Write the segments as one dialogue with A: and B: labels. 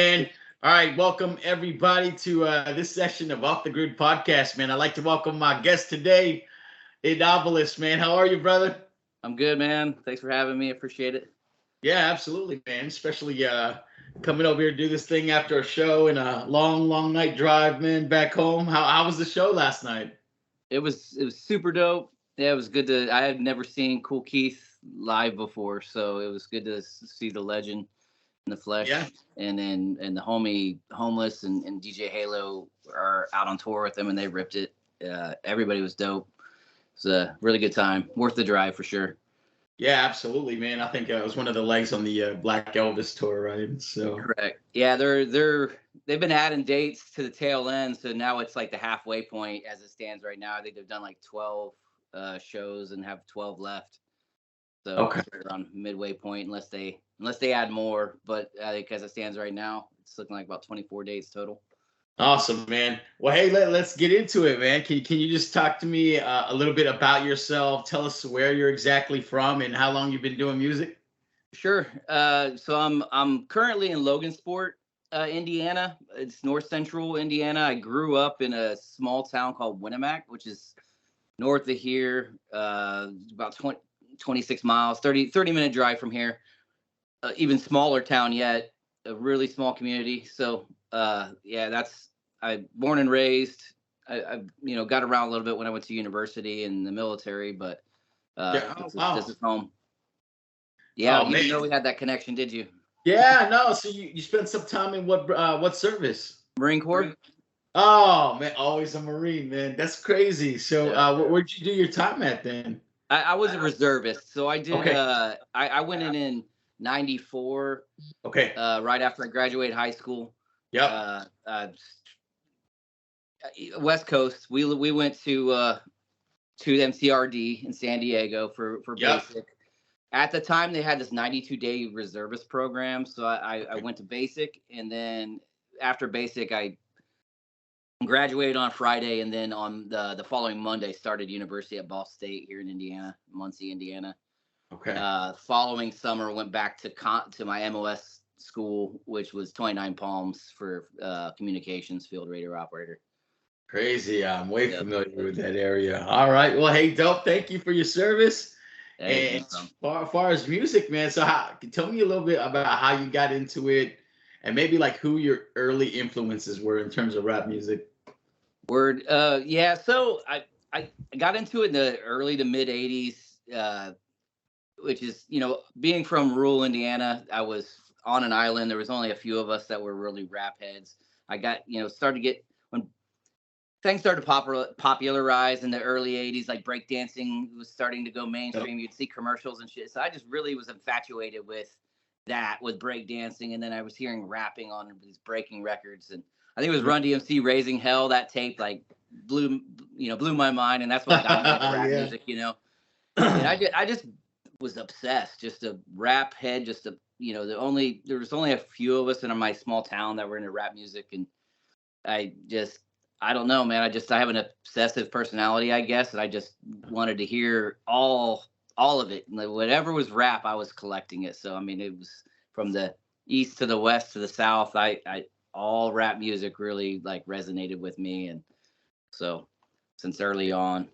A: And all right, welcome everybody to this session of Off the Grid podcast, man. I'd like to welcome my guest today, Obelus, man. How are you, brother?
B: I'm good, man. Thanks for having me. Appreciate it.
A: Yeah, absolutely, man. Especially coming over here to do this thing after a show and a long night drive, man, back home. How was the show last night?
B: It was super dope. Yeah, it was good to. I had never seen Cool Keith live before, so it was good to see the legend in the flesh.
A: Yeah.
B: And the homie Homeless and DJ Halo are out on tour with them, and they ripped it. Everybody was dope. It was a really good time. Worth the drive for sure.
A: Yeah, absolutely, man. I think it was one of the legs on the Black Elvis tour, right? So
B: correct. Yeah, they've been adding dates to the tail end, so now it's like the halfway point as it stands right now. I think they've done like 12 shows and have 12 left. So
A: okay,
B: it's right around midway point, unless they add more. But I think as it stands right now, it's looking like about 24 dates total.
A: awesome, man. Well, hey, let's get into it, man. Can you just talk to me a little bit about yourself? Tell us where you're exactly from and how long you've been doing music.
B: Sure. So I'm currently in Logansport, Indiana. It's north central Indiana. I grew up in a small town called Winnemac, which is north of here, about 26 miles, 30-minute drive from here. Even smaller town yet, a really small community. So yeah, I born and raised. I got around a little bit when I went to university and the military, but this is home. Yeah, you didn't know we had that connection, did you?
A: Yeah, no. So you spent some time in what service?
B: Marine Corps.
A: Oh man, always a Marine, man. That's crazy. So where'd you do your time at then?
B: I was a reservist, so I did.
A: Okay.
B: I went in '94.
A: Okay.
B: Right after I graduated high school.
A: Yep.
B: West Coast. We went to MCRD in San Diego for basic. At the time, they had this 92-day reservist program, so I went to basic, and then after basic, I graduated on Friday, and then on the following Monday, started university at Ball State here in Indiana, Muncie, Indiana.
A: Okay.
B: Following summer, went back to my MOS school, which was 29 Palms for communications field radio operator.
A: Crazy. I'm way familiar with that area. All right. Well, hey, dope. Thank you for your service. Hey, and as far as music, man, so tell me a little bit about how you got into it and maybe like who your early influences were in terms of rap music.
B: Word. Yeah. So I got into it in the early to mid 80s, which is, being from rural Indiana, I was on an island. There was only a few of us that were really rap heads. I got, started to get, when things started to popularize in the early 80s, like breakdancing was starting to go mainstream. You'd see commercials and shit. So I just really was infatuated with breakdancing. And then I was hearing rapping on these breaking records. And I think it was Run DMC, Raising Hell. That tape like blew my mind. And that's what got me into rap music, And I just was obsessed, just a rap head, there was only a few of us in my small town that were into rap music. And I don't know, man. I have an obsessive personality, I guess, and I just wanted to hear all of it. Like, whatever was rap, I was collecting it. So, I mean, it was from the east to the west to the south. All rap music really like resonated with me, and so since early on.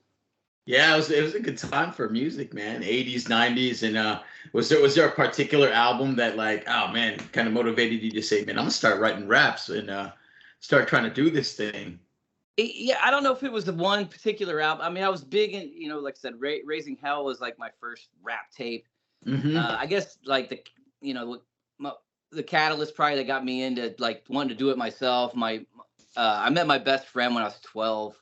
A: Yeah, it was a good time for music, man. 80s, 90s, and was there a particular album that like, oh man, kind of motivated you to say, man, I'm gonna start writing raps and start trying to do this thing?
B: Yeah, I don't know if it was the one particular album. I mean, I was big in, like I said, Raising Hell was like my first rap tape.
A: Mm-hmm.
B: I guess like the catalyst probably that got me into like wanting to do it myself. I met my best friend when I was 12.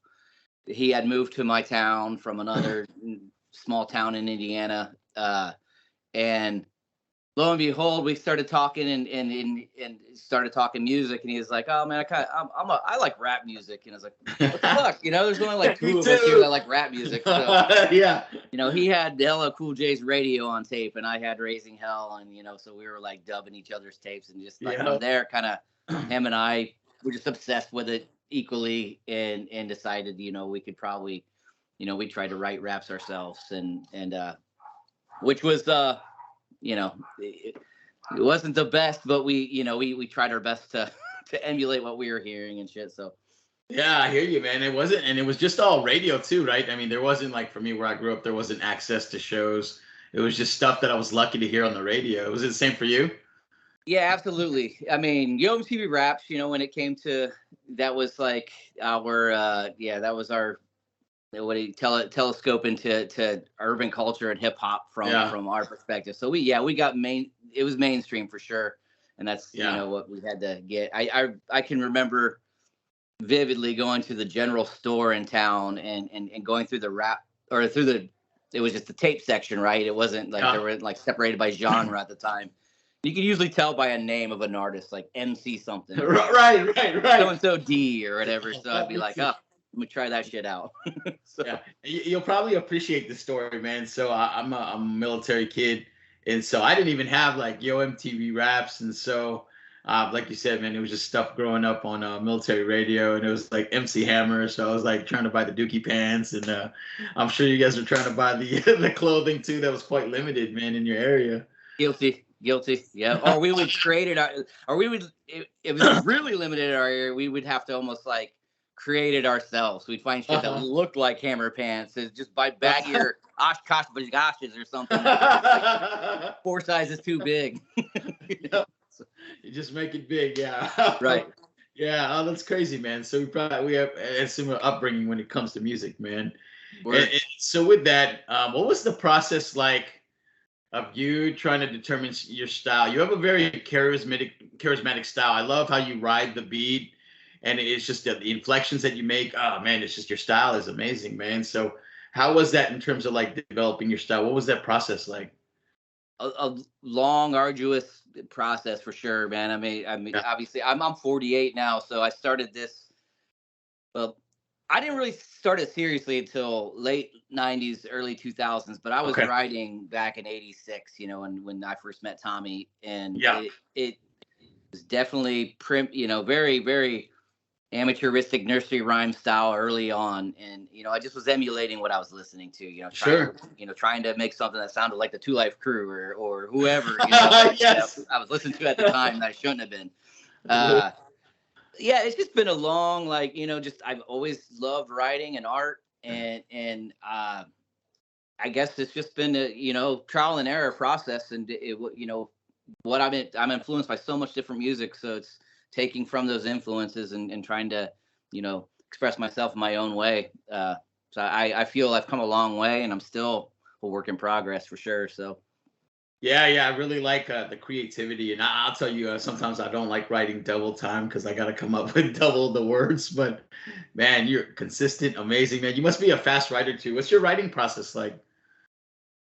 B: He had moved to my town from another small town in Indiana, and lo and behold, we started talking and started talking music, and he was like, "Oh man, I like rap music," and I was like, "What the fuck?" There's only like two of us here that like rap music. So,
A: yeah.
B: He had LL Cool J's Radio on tape, and I had Raising Hell, and so we were like dubbing each other's tapes, and just like from there, kind of him and I were just obsessed with it. equally and decided, we could probably, we tried to write raps ourselves and which was, it wasn't the best, but we tried our best to emulate what we were hearing and shit. So.
A: Yeah, I hear you, man. It wasn't, and it was just all radio too, right? I mean, there wasn't like for me where I grew up, there wasn't access to shows. It was just stuff that I was lucky to hear on the radio. Was it the same for you?
B: Yeah, absolutely. I mean, Yo MTV Raps, when it came to, that was like our, that was our, what do you telescope into urban culture and hip hop from our perspective. So we got it was mainstream for sure. And that's, what we had to get. I can remember vividly going to the general store in town and going through the rap or it was just the tape section, right? It wasn't like they were like separated by genre at the time. You can usually tell by a name of an artist, like MC something.
A: Right.
B: So-and-so D or whatever. So I'd be like, let me try that shit out.
A: So. Yeah, you'll probably appreciate the story, man. So I'm a military kid. And so I didn't even have like Yo MTV Raps. And so, like you said, man, it was just stuff growing up on military radio. And it was like MC Hammer. So I was like trying to buy the Dookie pants. And I'm sure you guys were trying to buy the clothing too. That was quite limited, man, in your area.
B: Guilty. Yeah. Or we would create it, or we would, if it was really limited in our area, we would have to almost like create it ourselves. We'd find shit that looked like Hammer pants. It's just by baggier Oshkosh Bajgashes or something. Like 4 sizes too big.
A: You just make it big. Yeah.
B: Right.
A: Yeah. Oh, that's crazy, man. So we have a similar upbringing when it comes to music, man. And so with that, what was the process like of you trying to determine your style? You have a very charismatic style. I love how you ride the beat, and it's just the inflections that you make. Oh man, it's just your style is amazing, man. So how was that in terms of like developing your style? What was that process like?
B: A long, arduous process for sure, man. I mean, obviously, I'm 48 now, so I started this. Well, I didn't really start it seriously until late 90s, early 2000s, but I was writing back in 86, when I first met Tommy. And it was definitely very, very amateuristic nursery rhyme style early on. And, I just was emulating what I was listening to, trying to make something that sounded like the 2 Live Crew or whoever,
A: yes.
B: I was listening to at the time that I shouldn't have been. Yeah, it's just been a long, I've always loved writing and art, and I guess it's just been a trial and error process, and what I'm influenced by so much different music, so it's taking from those influences and trying to express myself in my own way. So I feel I've come a long way, and I'm still a work in progress for sure. So.
A: Yeah, I really like the creativity, and I'll tell you, sometimes I don't like writing double time because I got to come up with double the words. But man, you're consistent, amazing, man. You must be a fast writer too. What's your writing process like?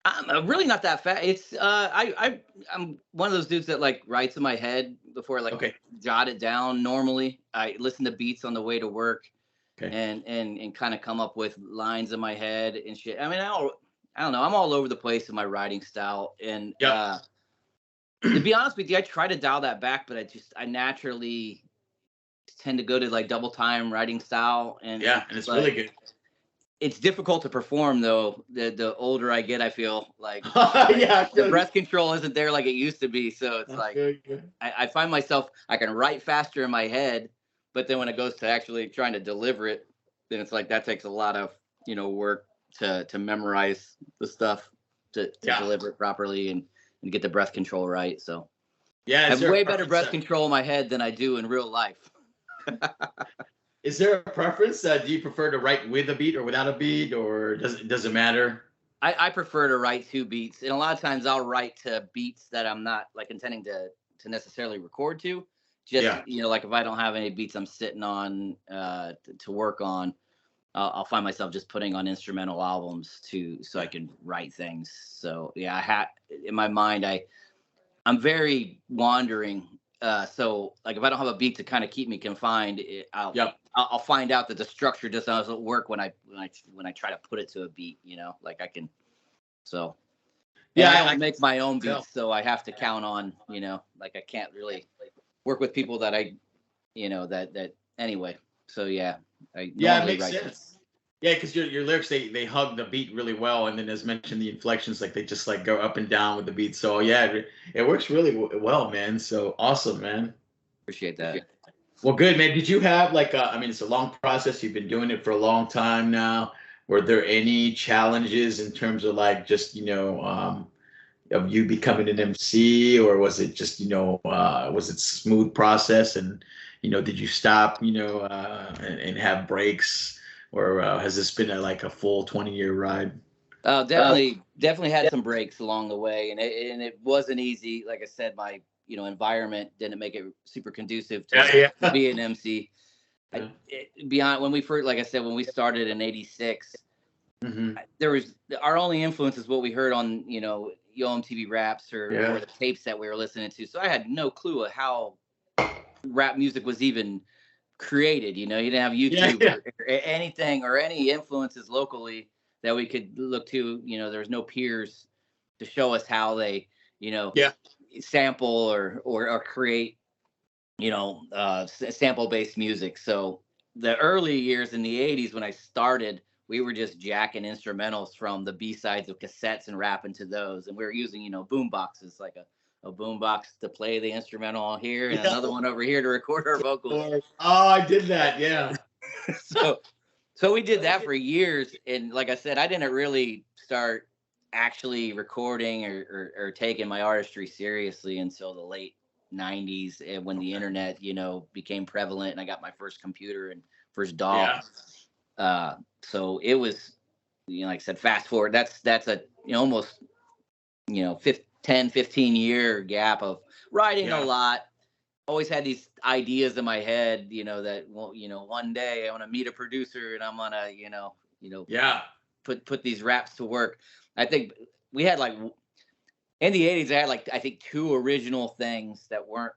B: I'm really not that fast. It's I'm one of those dudes that like writes in my head before I jot it down. Normally, I listen to beats on the way to work, and kind of come up with lines in my head and shit. I mean, I don't know. I'm all over the place in my writing style. And to be honest with you, I try to dial that back, but I naturally tend to go to like double time writing style. And
A: it's really good.
B: It's difficult to perform though. The older I get, I feel like the breath control isn't there like it used to be. So it's I find myself, I can write faster in my head, but then when it goes to actually trying to deliver it, then it's like that takes a lot of, work to memorize the stuff to deliver it properly and get the breath control right. So I have way better breath control in my head than I do in real life.
A: Is there a preference? Do you prefer to write with a beat or without a beat, or does it matter?
B: I prefer to write to beats, and a lot of times I'll write to beats that I'm not like intending to necessarily record to. Just like if I don't have any beats I'm sitting on to work on, I'll find myself just putting on instrumental albums so I can write things. So in my mind, I'm very wandering. So like if I don't have a beat to kind of keep me confined, I'll find out that the structure just doesn't work when I try to put it to a beat. Like I can. So I don't make my own beats, so I have to count on like I can't really work with people that that anyway. So yeah, I
A: Yeah, it
B: normally
A: makes
B: write.
A: sense. Yeah, because your lyrics they hug the beat really well, and then as mentioned, the inflections like they just like go up and down with the beat. So yeah, it works really well, man. So awesome, man.
B: Appreciate that.
A: Well, good, man. Did you have like I mean, it's a long process. You've been doing it for a long time now. Were there any challenges in terms of like just of you becoming an MC, or was it just was it smooth process, and did you stop and have breaks, or has this been like a full 20-year ride?
B: Definitely had some breaks along the way, and it wasn't easy. Like I said, my environment didn't make it super conducive to be an MC.
A: Yeah.
B: Beyond when we first, like I said, when we started in '86, there was our only influence is what we heard on Yo MTV Raps or the tapes that we were listening to. So I had no clue of how rap music was even created. You didn't have YouTube or anything or any influences locally that we could look to. There was no peers to show us how they sample or create sample based music. So the early years in the 80s when I started, we were just jacking instrumentals from the B-sides of cassettes and rapping to those. And we were using, boom boxes, like a boom box to play the instrumental here and another one over here to record our vocals.
A: Oh, I did that. Yeah.
B: So we did that for years. And like I said, I didn't really start actually recording or taking my artistry seriously until the late 90s, and when the internet became prevalent and I got my first computer and first DAW. So it was like I said, fast forward, that's a almost 10-15 year gap of writing a lot. Always had these ideas in my head that one day I want to meet a producer and I'm gonna put these raps to work. I think we had like in the 80s, I had I think 2 original things that weren't,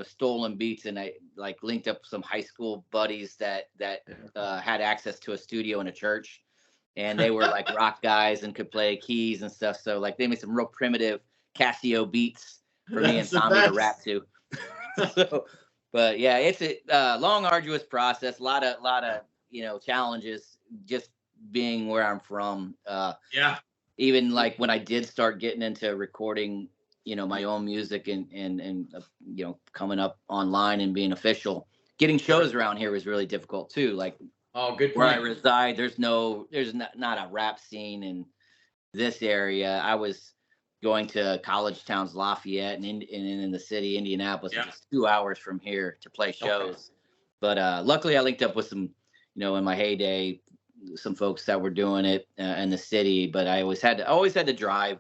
B: stolen beats. And I linked up some high school buddies that had access to a studio in a church, and they were rock guys and could play keys and stuff. So they made some real primitive Casio beats for me and Tommy to rap to. But yeah, it's a long, arduous process. A lot of challenges just being where I'm from. Even when I did start getting into recording, my own music and coming up online and being official, getting shows around here was really difficult too.
A: Oh, good point.
B: Where I reside, there's not a rap scene in this area. I was going to college towns, Lafayette and in the city, Indianapolis, which is 2 hours from here to play shows. But luckily I linked up with some, in my heyday, some folks that were doing it in the city, but I always had to drive,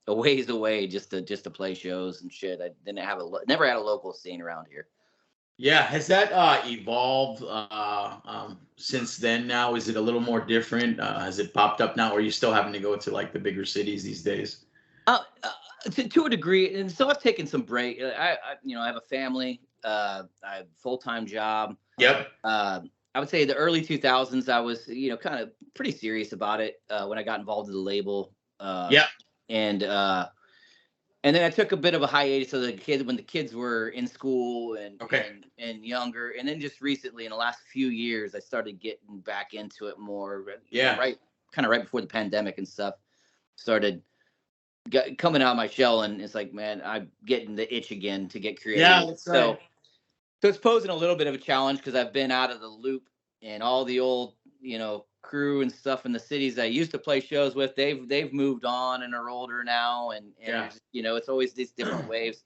B: a ways away just to play shows and shit. I didn't have never had a local scene around here.
A: Yeah, has that evolved since then? Now, is it a little more different? Has it popped up now, or are you still having to go to the bigger cities these days?
B: To a degree, and so I've taken some break. I have a family. I have a full-time job.
A: Yep.
B: I would say the early 2000s, I was, kind of pretty serious about it when I got involved in the label. And then I took a bit of a hiatus when the kids were in school and younger. And then just recently, in the last few years, I started getting back into it more. Right before the pandemic and stuff. Started coming out of my shell, and it's like, man, I'm getting the itch again to get creative.
A: Yeah, that's right.
B: So it's posing a little bit of a challenge because I've been out of the loop, and all the old, crew and stuff in the cities I used to play shows with, they've moved on and are older now, and it's always these different waves.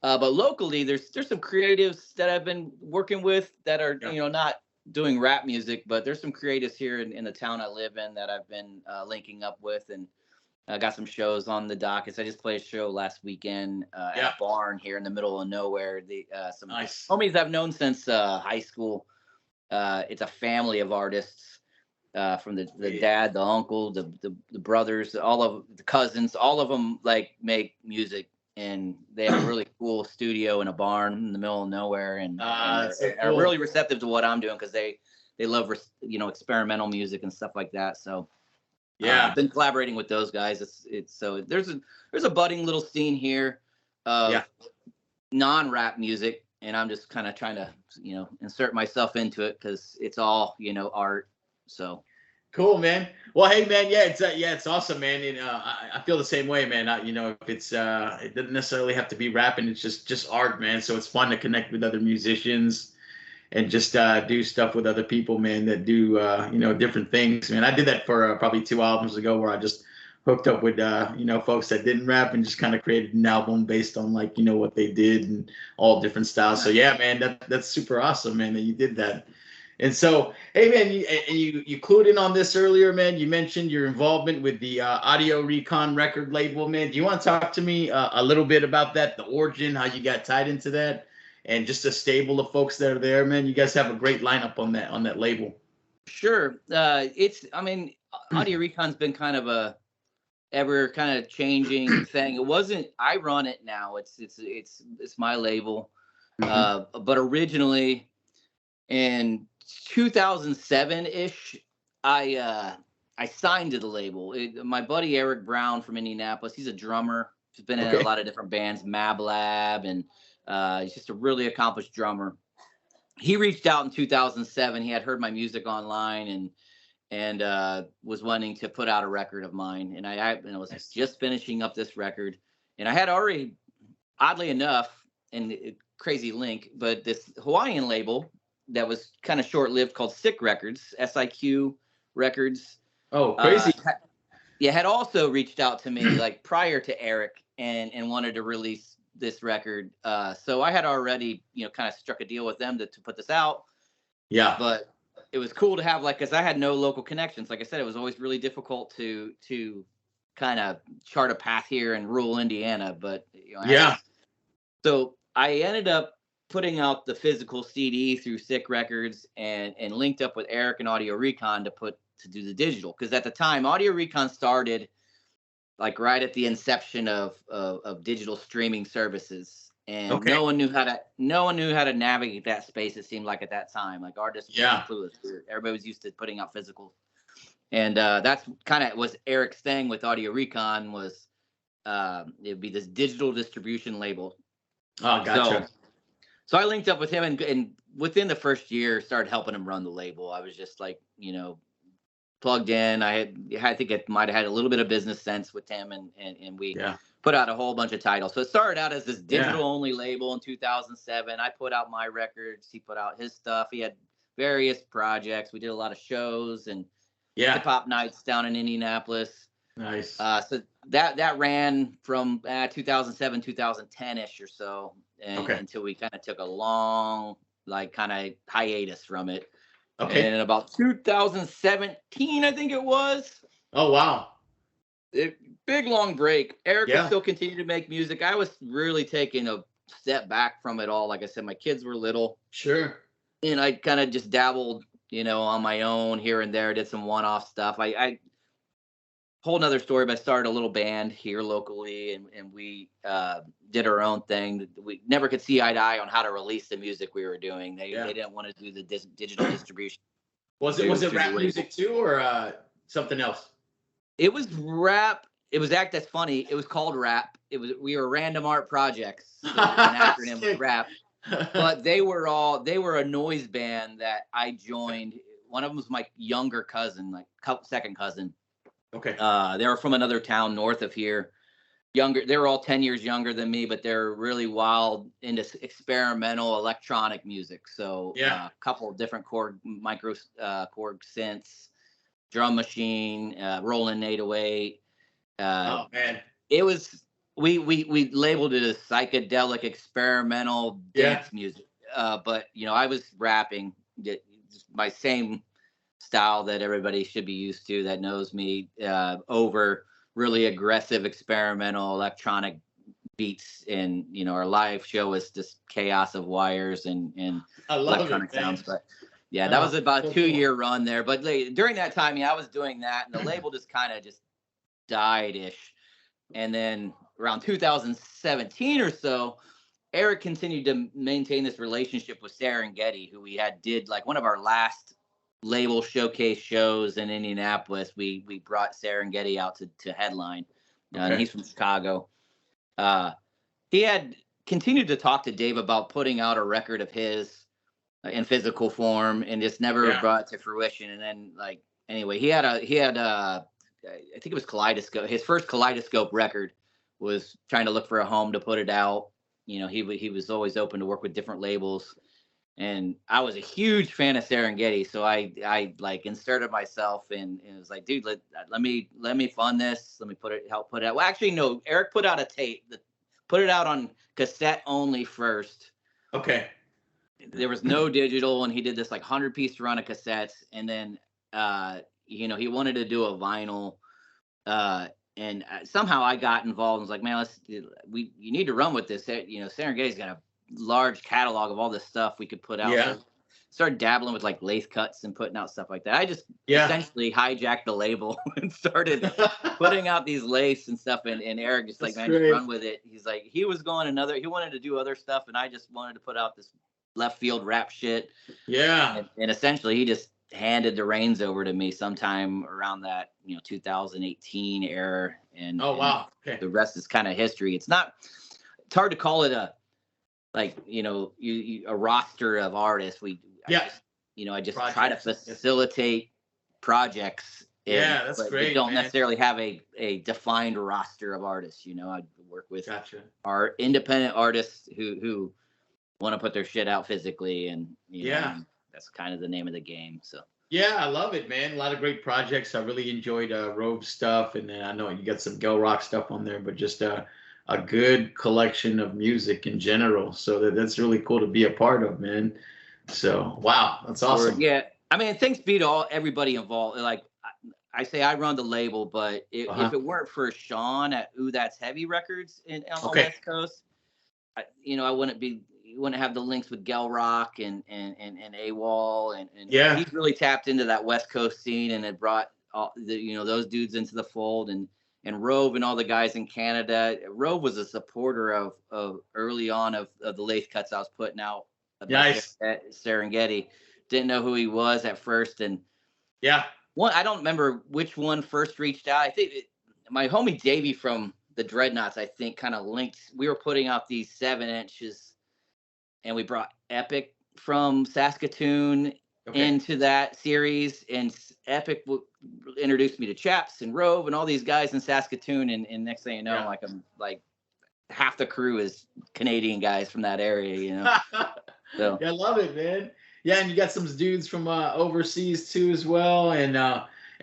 B: But locally, there's some creatives that I've been working with that are not doing rap music, but there's some creatives here in the town I live in that I've been linking up with, and I got some shows on the docket. So I just played a show last weekend at a barn here in the middle of nowhere. Some homies I've known since high school. It's a family of artists, from the dad, the uncle, the brothers, all of the cousins. All of them make music, and they have a really cool studio in a barn in the middle of nowhere, and are really receptive to what I'm doing because they love experimental music and stuff like that. So. I've been collaborating with those guys. So there's a budding little scene here of non-rap music, and I'm just kind of trying to, insert myself into it because it's all, art. So
A: cool, man. Well, hey, man, it's awesome, man. And I feel the same way, man. If it's it doesn't necessarily have to be rapping. It's just art, man. So it's fun to connect with other musicians and just do stuff with other people, man, that do different things, man. I did that for probably 2 albums ago, where I just hooked up with folks that didn't rap and just kind of created an album based on what they did and all different styles. So yeah, man, that's super awesome, man, that you did that. And so, hey, man, you clued in on this earlier, man. You mentioned your involvement with the Audio Recon record label, man. Do you want to talk to me a little bit about that, the origin, how you got tied into that, and just a stable of folks that are there, man? You guys have a great lineup on that label.
B: Sure. Audio Recon's been kind of a ever kind of changing thing. It wasn't. I run it now. It's my label. Mm-hmm. But originally, in 2007-ish, I signed to the label. My buddy Eric Brown from Indianapolis, he's a drummer. He's been in a lot of different bands, Mab Lab, and he's just a really accomplished drummer. He reached out in 2007. He had heard my music online and was wanting to put out a record of mine. And I was just finishing up this record, and I had already, oddly enough, and crazy link, but this Hawaiian label that was kind of short-lived called Sick Records, SIQ Records.
A: Oh, crazy.
B: Had also reached out to me like prior to Eric and wanted to release this record. So I had already, kind of struck a deal with them to put this out.
A: Yeah.
B: But it was cool to have, because I had no local connections. Like I said, it was always really difficult to kind of chart a path here in rural Indiana. But, so I ended up putting out the physical CD through Sick Records and linked up with Eric and Audio Recon to do the digital. Because at the time, Audio Recon started like right at the inception of digital streaming services, and no one knew how to navigate that space. It seemed like at that time, like artists were clueless. Everybody was used to putting out physical, and that's kind of was Eric's thing with Audio Recon was it'd be this digital distribution label.
A: Oh, gotcha.
B: So I linked up with him, and within the first year, started helping him run the label. I was just like, plugged in. I think it might have had a little bit of business sense with him, and we put out a whole bunch of titles. So it started out as this digital only label in 2007. I put out my records. He put out his stuff. He had various projects. We did a lot of shows and hip hop nights down in Indianapolis.
A: Nice.
B: So that ran from 2007, 2010-ish or so, until we kind of took a long, kind of hiatus from it. Okay. And in about 2017, I think it was.
A: Oh, wow.
B: Big, long break. Eric was still continuing to make music. I was really taking a step back from it all. Like I said, my kids were little.
A: Sure.
B: And I kind of just dabbled, on my own here and there, did some one-off stuff. I whole nother story, but I started a little band here locally, and we did our own thing. We never could see eye to eye on how to release the music we were doing. They didn't want to do the digital distribution.
A: Was it rap music too, or something else?
B: It was rap. It was that's funny. It was called rap. We were Random Art Projects. So an acronym was rap. But they were a noise band that I joined. One of them was my younger cousin, second cousin.
A: Okay.
B: They were from another town north of here. Younger. They were all 10 years younger than me, but they're really wild into experimental electronic music. So a couple of different Korg synths, drum machine, Roland 808.
A: Oh man.
B: It was we labeled it as psychedelic experimental dance music. But I was rapping my same style that everybody should be used to that knows me, over really aggressive experimental electronic beats. And our live show is just chaos of wires and electronic sounds. But that was about a 2-year run there. But during that time, I was doing that, and the label just kind of just died-ish. And then around 2017 or so, Eric continued to maintain this relationship with Serengeti, who we did one of our last label showcase shows in Indianapolis. We brought Serengeti out to headline. And he's from Chicago. He had continued to talk to Dave about putting out a record of his in physical form, and just never brought it to fruition. And then, like, anyway, he had I think it was Kaleidoscope. His first Kaleidoscope record was trying to look for a home to put it out. You know, he was always open to work with different labels. And I was a huge fan of Serengeti, so I like inserted myself, and it was like, dude, let me fund this. Let me help put it out. Well, actually, no. Eric put out a tape, put it out on cassette only first.
A: Okay.
B: There was no digital, and he did this like 100-piece run of cassettes, and then you know, he wanted to do a vinyl, and somehow I got involved and was like, man, you need to run with this. You know, Serengeti's got a large catalog of all this stuff we could put out.
A: Yeah.
B: So started dabbling with like lathe cuts and putting out stuff like that. I just essentially hijacked the label and started putting out these lathes and stuff. And Eric just like, man, just run with it. He's like, he wanted to do other stuff, and I just wanted to put out this left field rap shit.
A: Yeah.
B: And essentially he just handed the reins over to me sometime around that, you know, 2018 era. And
A: wow. Okay.
B: The rest is kind of history. It's hard to call it like, you know, a roster of artists. I just try to facilitate projects.
A: That's great.
B: We don't necessarily have a defined roster of artists. You know, I work with our independent artists who want to put their shit out physically, and you know, that's kind of the name of the game. So
A: yeah, I love it, man. A lot of great projects. I really enjoyed Robe stuff, and then I know you got some Gel Rock stuff on there, but just a good collection of music in general. So that's really cool to be a part of, man. So wow, that's awesome.
B: Yeah, I mean, things beat everybody involved. Like I say, I run the label, but if it weren't for Sean at Ooh That's Heavy Records on the West Coast, I wouldn't have the links with Gel Rock and AWOL, and he's really tapped into that West Coast scene and had brought all those dudes into the fold, and Rove and all the guys in Canada. Rove was a supporter of early on of the lathe cuts I was putting out at Serengeti. Didn't know who he was at first, and I don't remember which one first reached out. I think my homie Davey from the Dreadnoughts, I think, kind of linked. We were putting out these 7 inches, and we brought Epic from Saskatoon into that series, and Epic introduced me to Chaps and Rove and all these guys in Saskatoon, and next thing you know, I'm like half the crew is Canadian guys from that area, you know. So
A: I love it, man. Yeah, and you got some dudes from overseas too as well, and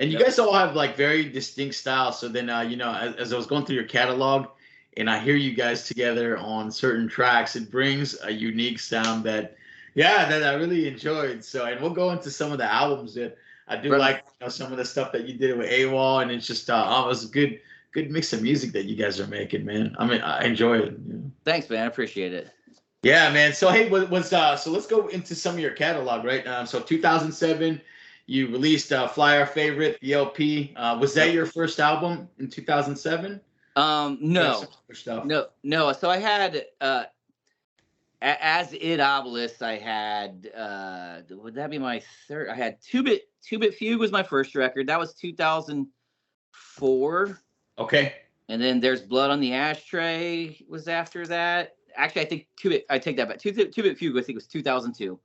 A: you guys all have like very distinct styles. So then as I was going through your catalog, and I hear you guys together on certain tracks, it brings a unique sound that I really enjoyed. So, and we'll go into some of the albums that I do like, some of the stuff that you did with AWOL, and it's just it was a good mix of music that you guys are making, man. I mean, I enjoy it. You know? Thanks,
B: man. I appreciate it.
A: Yeah, man. So hey, so let's go into some of your catalog, right? So 2007, you released Fly Our Favorite, the LP. Was that your first album in 2007?
B: No. So I had as Obelus, I had would that be my third? I had Two Bit Fugue was my first record. That was 2004.
A: Okay.
B: And then There's Blood on the Ashtray was after that. Actually, I think I take that back. Two Bit Fugue, I think, was 2002.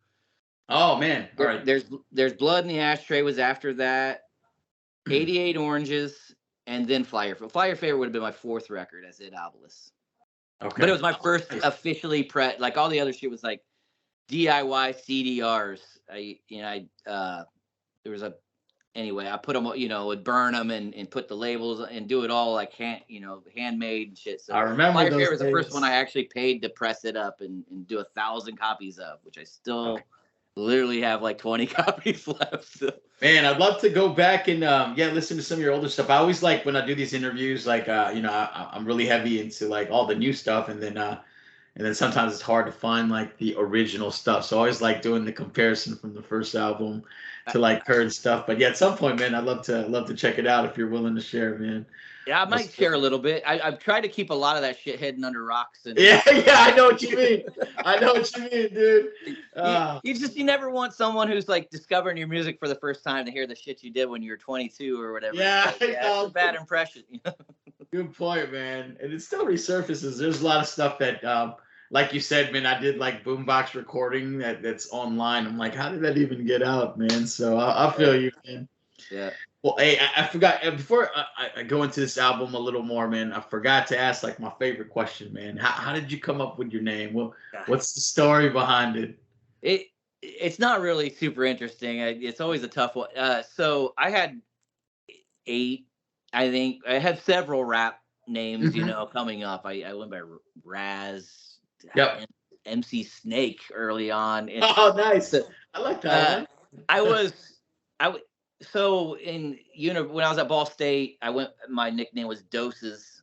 A: Oh man! All right.
B: There's Blood in the Ashtray was after that. 88 Oranges, and then Fly Your Favorite would have been my fourth record as Obelus. Okay. But it was my first officially like all the other shit was like DIY CDRs. Anyway, I put them, would burn them and put the labels and do it all like handmade shit. So
A: I remember
B: Fly Your Favorite was the first one I actually paid to press it up and do 1,000 copies of, which I still literally have like 20 copies left. So.
A: Man, I'd love to go back and listen to some of your older stuff. I always like when I do these interviews, like I'm really heavy into like all the new stuff, and then sometimes it's hard to find like the original stuff. So I always like doing the comparison from the first album to like current stuff. But yeah, at some point, man, I'd love to check it out if you're willing to share, man.
B: Yeah, I might share a little bit. I've tried to keep a lot of that shit hidden under rocks. And
A: yeah, I know what you mean. I know what you mean, dude.
B: You never want someone who's like discovering your music for the first time to hear the shit you did when you were 22 or whatever.
A: Yeah,
B: it's a bad impression.
A: Good point, man. And it still resurfaces. There's a lot of stuff that like you said, man, I did like boombox recording that's online. I'm like, how did that even get out, man? So I feel you, man.
B: Yeah.
A: Well, hey, I forgot before I go into this album a little more, man. I forgot to ask like my favorite question, man. How did you come up with your name? Well, what's the story behind it?
B: It's not really super interesting. It's always a tough one. So I had 8, I think. I had several rap names, coming up. I went by Raz,
A: Yep.
B: MC Snake early on.
A: Oh, nice. I like that.
B: I was, so when I was at Ball State, my nickname was Doses.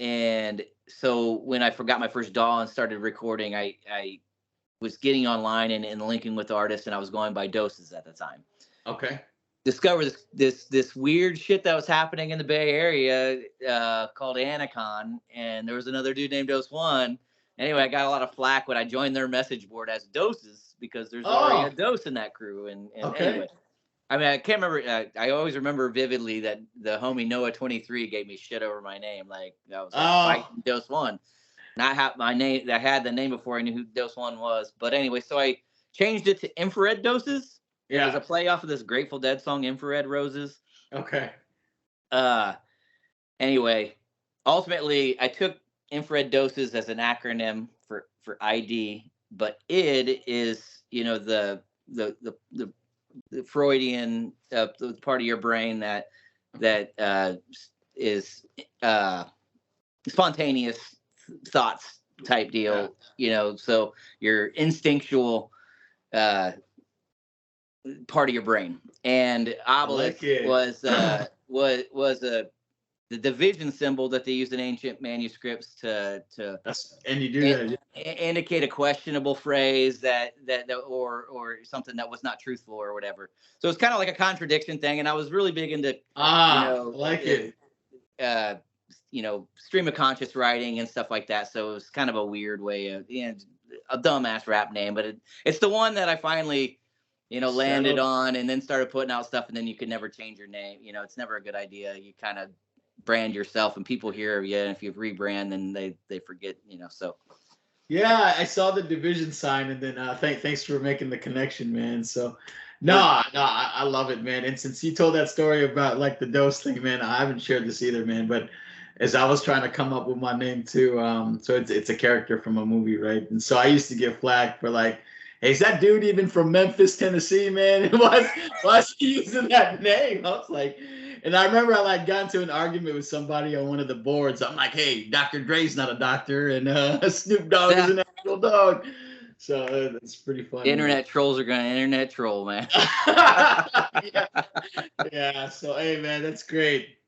B: And so when I forgot my first DAW and started recording, I was getting online and linking with artists, and I was going by Doses at the time.
A: Okay.
B: Discovered this weird shit that was happening in the Bay Area called Anacon, and there was another dude named Dose One. Anyway, I got a lot of flack when I joined their message board as Doses because there's already a Dose in that crew. And anyway, I mean, I can't remember. I always remember vividly that the homie Noah 23 gave me shit over my name. Like I was fighting Dose One. And I had my name. I had the name before I knew who Dose One was. But anyway, so I changed it to Infrared Doses. Yeah. It was a play off of this Grateful Dead song, Infrared Roses.
A: Okay.
B: Anyway, ultimately, I took Infrared Doses as an acronym for ID, but id is, the Freudian the part of your brain that is spontaneous thoughts type deal. Yeah. So your instinctual part of your brain. And Obelus was the division symbol that they used in ancient manuscripts to indicate a questionable phrase that or something that was not truthful or whatever. So it's kind of like a contradiction thing. And I was really big into stream of conscious writing and stuff like that. So it was kind of a weird way of a dumbass rap name, but it's the one that I finally landed on, and then started putting out stuff, and then you could never change your name. It's never a good idea. You kind of brand yourself, and people hear you, and if you rebrand, then they forget, so.
A: Yeah, I saw the division sign, and then thanks for making the connection, man. So, I love it, man. And since you told that story about like the dose thing, man, I haven't shared this either, man. But as I was trying to come up with my name too, so it's a character from a movie, right? And so I used to get flagged for like, hey, is that dude even from Memphis, Tennessee, man? Why is he using that name? I was like, and I remember I got into an argument with somebody on one of the boards. I'm like, hey, Dr. Dre's not a doctor, and Snoop Dogg is an actual dog. So that's pretty funny.
B: Internet trolls are going to internet troll, man.
A: Yeah. So, hey, man, that's great.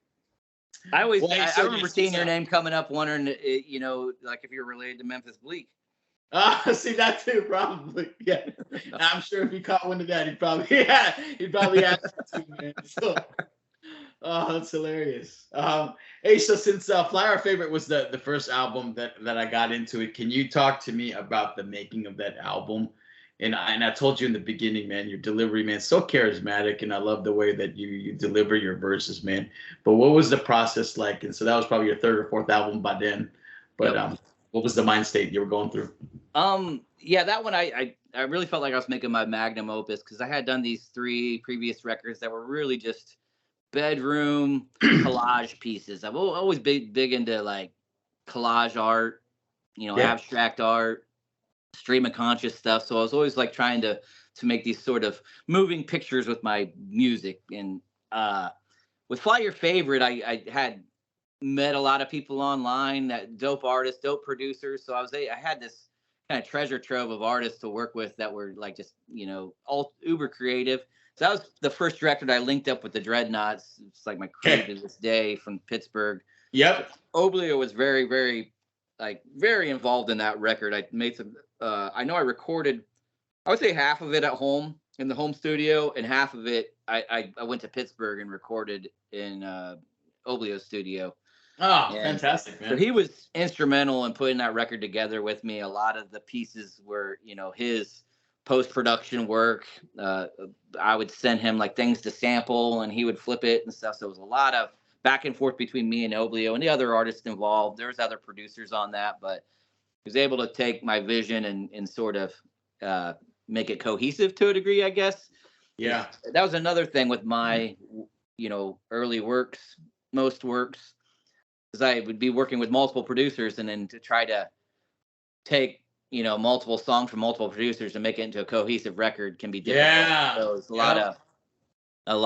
B: I remember seeing your name coming up, wondering, like if you're related to Memphis Bleak.
A: See that too, probably. Yeah, I'm sure if he caught wind of that, he'd probably ask you to, man. So, that's hilarious. Hey, so since Fly Our Favorite was the first album that I got into it, can you talk to me about the making of that album? And I told you in the beginning, man, your delivery, man, so charismatic, and I love the way that you deliver your verses, man. But what was the process like? And so that was probably your third or fourth album by then. But what was the mind state you were going through?
B: Yeah, that one I really felt like I was making my magnum opus, because I had done these 3 previous records that were really just bedroom collage pieces. I've always big into like collage art, abstract art, stream of conscious stuff. So I was always like trying to make these sort of moving pictures with my music. And with Fly Your Favorite, I had met a lot of people online, that dope artists, dope producers. So I had this kind of treasure trove of artists to work with that were like just, all uber creative. So that was the first record I linked up with the Dreadnoughts. It's like my crew to this day, from Pittsburgh.
A: Yep.
B: Oblio was very, very, very involved in that record. I made some, I know I recorded, I would say half of it at home in the home studio, and half of it I went to Pittsburgh and recorded in Oblio's studio.
A: Oh, fantastic, man.
B: So he was instrumental in putting that record together with me. A lot of the pieces were, his post-production work. I would send him like things to sample, and he would flip it and stuff. So it was a lot of back and forth between me and Oblio and the other artists involved. There was other producers on that, but was able to take my vision and sort of make it cohesive to a degree, I guess.
A: Yeah.
B: That was another thing with my, early works, most works, is I would be working with multiple producers, and then to try to take, multiple songs from multiple producers and make it into a cohesive record can be difficult.
A: Yeah.
B: So it's a lot of a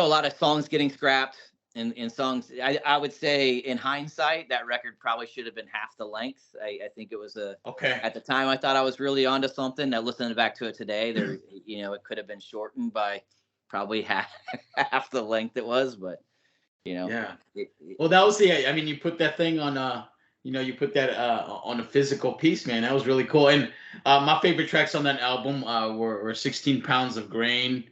B: lot of songs getting scrapped, and songs. I would say in hindsight, that record probably should have been half the length. I think it was at the time I thought I was really onto something. Now listening back to it today, it could have been shortened by probably half the length it was, but
A: yeah. Well, that was you put that thing on you put that on a physical piece, man. That was really cool. And my favorite tracks on that album were 16 Pounds of Grain.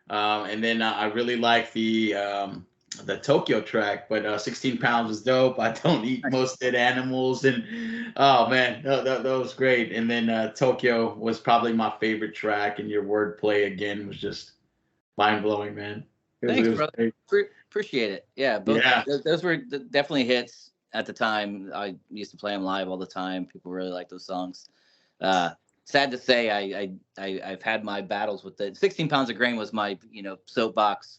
A: And then I really like the Tokyo track, but 16 Pounds was dope. I Don't Eat Most Dead Animals. And oh man, that was great. And then Tokyo was probably my favorite track, and your wordplay again was just mind blowing, man.
B: Thanks, brother. Appreciate it. Yeah, those were definitely hits at the time. I used to play them live all the time. People really like those songs. Sad to say, I've had my battles with the 16 Pounds of Grain was my soapbox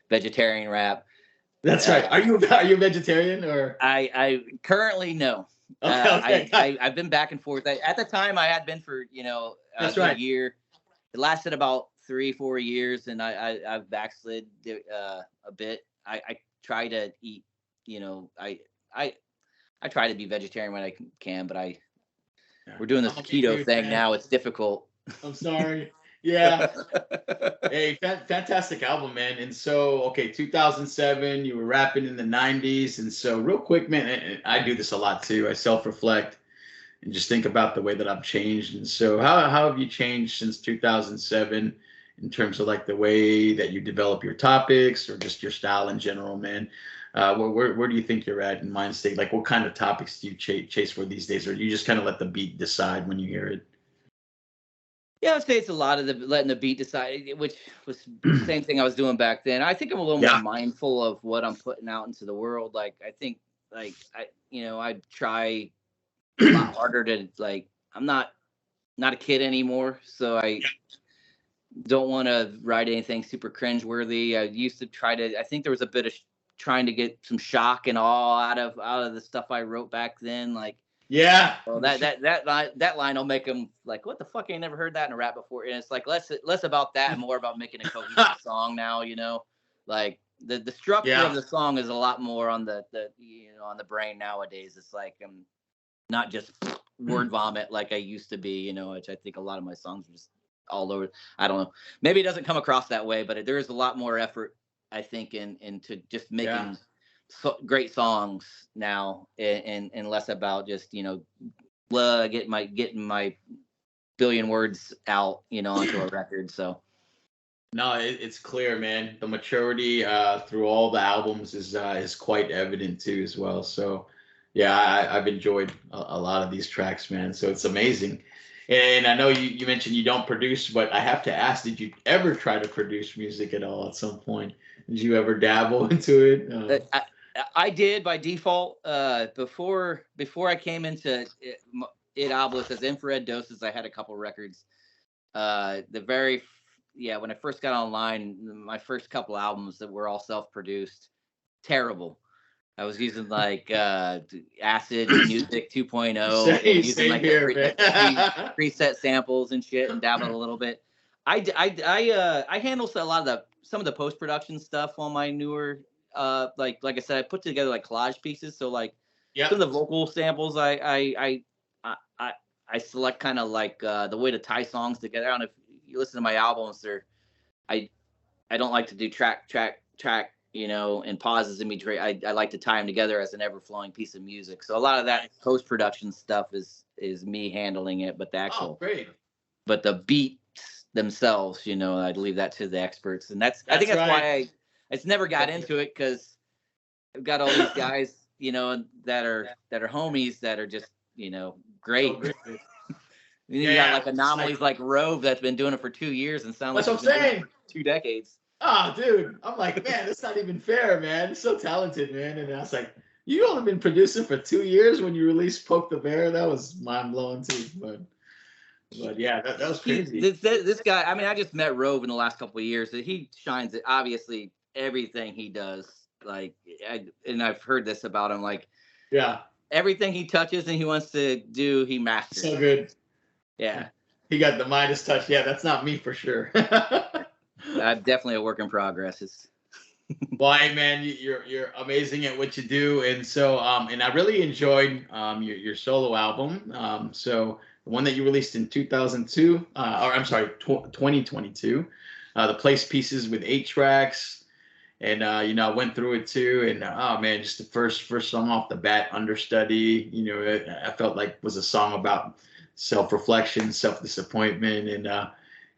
B: vegetarian rap.
A: That's right. Are you a vegetarian or?
B: I currently no.
A: Okay.
B: I've been back and forth. At the time I had been for a year. It lasted about 3-4 years, and I've backslid a bit. I try to eat, I try to be vegetarian when I can, but we're doing this keto thing now. It's difficult.
A: I'm sorry. Yeah. Hey, fantastic album, man. And so, okay, 2007, you were rapping in the 90s. And so real quick, man, and I do this a lot too. I self-reflect and just think about the way that I've changed. And so how have you changed since 2007 in terms of like the way that you develop your topics or just your style in general, man? Where do you think you're at in mind state? Like, what kind of topics do you chase for these days, or do you just kind of let the beat decide when you hear it?
B: Yeah, I'd say it's a lot of letting the beat decide, which was the same thing I was doing back then. I think I'm a little more mindful of what I'm putting out into the world. Like, I think, I try a lot harder to, I'm not a kid anymore, so I don't want to write anything super cringeworthy. I used to try to. I think there was a bit of trying to get some shock and awe out of the stuff I wrote back then. Like, well, that line will make them like, what the fuck? I ain't never heard that in a rap before. And it's like less about that and more about making a cohesive song now. Like the structure of the song is a lot more on the on the brain nowadays. It's like I'm not just word vomit like I used to be. Which I think a lot of my songs are just all over. I don't know. Maybe it doesn't come across that way, but there is a lot more effort, I think, into just making great songs now, and less about just getting my billion words out onto a record. So
A: no, it's clear, man. The maturity through all the albums is quite evident too as well. So yeah, I've enjoyed a lot of these tracks, man. So it's amazing. And I know you mentioned you don't produce, but I have to ask, did you ever try to produce music at all at some point? Did you ever dabble into it?
B: I did by default. Before I came into Obelus as Infrared Doses, I had a couple records. When I first got online, my first couple albums that were all self-produced, terrible. I was using like Acid Music 2.0, using like preset samples and shit, and dabbling a little bit. I handle some of the post-production stuff on my newer. Like I said, I put together like collage pieces. So like some of the vocal samples, I select kind of like the way to tie songs together. I don't know if you listen to my albums, I don't like to do track, and pauses in between. I like to tie them together as an ever-flowing piece of music. So a lot of that post-production stuff is me handling it, but the actual, but the beats themselves, I'd leave that to the experts. And I think that's why I never got into it, because I've got all these guys, that are homies that are just, great. You got like anomalies like Rove that's been doing it for 2 years and sounds like
A: that's what I'm saying.
B: 2 decades.
A: Oh, dude, I'm like, man, that's not even fair, man. He's so talented, man. And I was like, You only been producing for 2 years when you released Poke the Bear. That was mind blowing too. But yeah, that was crazy.
B: This guy, I mean, I just met Rove in the last couple of years. He shines it. Obviously, everything he does, like, and I've heard this about him, like,
A: yeah,
B: everything he touches and he wants to do, he masters.
A: So good.
B: Yeah.
A: He got the Midas touch. Yeah, that's not me for sure.
B: I'm definitely a work in progress.
A: Well, hey man, you're amazing at what you do, and so and I really enjoyed your solo album. So the one that you released in 2002, or I'm sorry, 2022, the Place Pieces with 8 tracks, and I went through it too, and oh man, just the first song off the bat, Understudy, I felt like was a song about self-reflection, self-disappointment,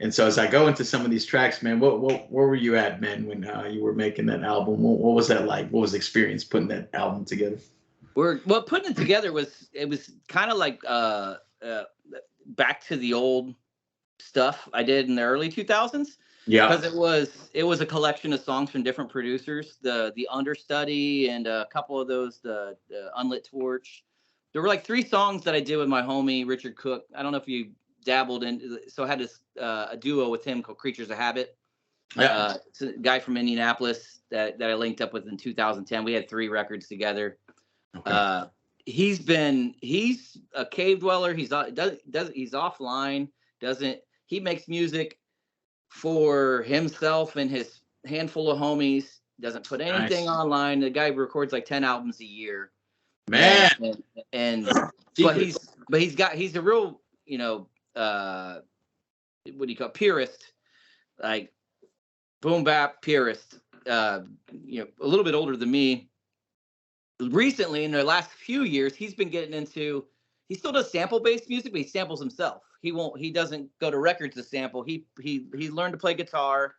A: and so as I go into some of these tracks, man, where were you at, man, when you were making that album? What was that like? What was the experience putting that album together?
B: Putting it together was kind of like back to the old stuff I did in the early 2000s.
A: Yeah,
B: because it was a collection of songs from different producers. The Understudy and a couple of those, the Unlit Torch. There were like 3 songs that I did with my homie Richard Cook. I don't know if you dabbled in. So I had this a duo with him called Creatures of Habit.
A: Yeah,
B: it's a guy from Indianapolis that I linked up with in 2010. We had 3 records together. Okay. He's a cave dweller. He's offline. He makes music for himself and his handful of homies. Doesn't put anything online. The guy records like 10 albums a year.
A: Man.
B: But he's a real, what do you call it? Purist, like boom bap purist. A little bit older than me. Recently, in the last few years, he's been getting into. He still does sample-based music, but he samples himself. He doesn't go to records to sample. He learned to play guitar,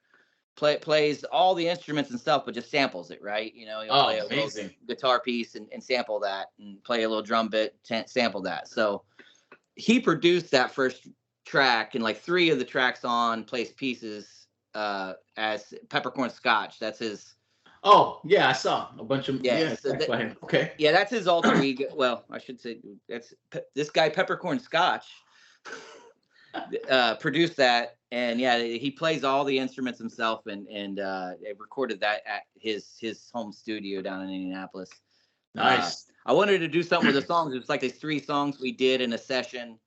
B: plays all the instruments and stuff, but just samples it, right? He'll play a little guitar piece and sample that, and play a little drum bit, sample that. So he produced that first track, and like 3 of the tracks on Place Pieces as Peppercorn Scotch. That's his.
A: Oh yeah, I saw a bunch of
B: by
A: him. Okay.
B: Yeah, that's his alter ego. Well, I should say that's this guy Peppercorn Scotch produced that, and yeah, he plays all the instruments himself, and they recorded that at his home studio down in Indianapolis.
A: Nice.
B: I wanted to do something with the songs. It was like these 3 songs we did in a session,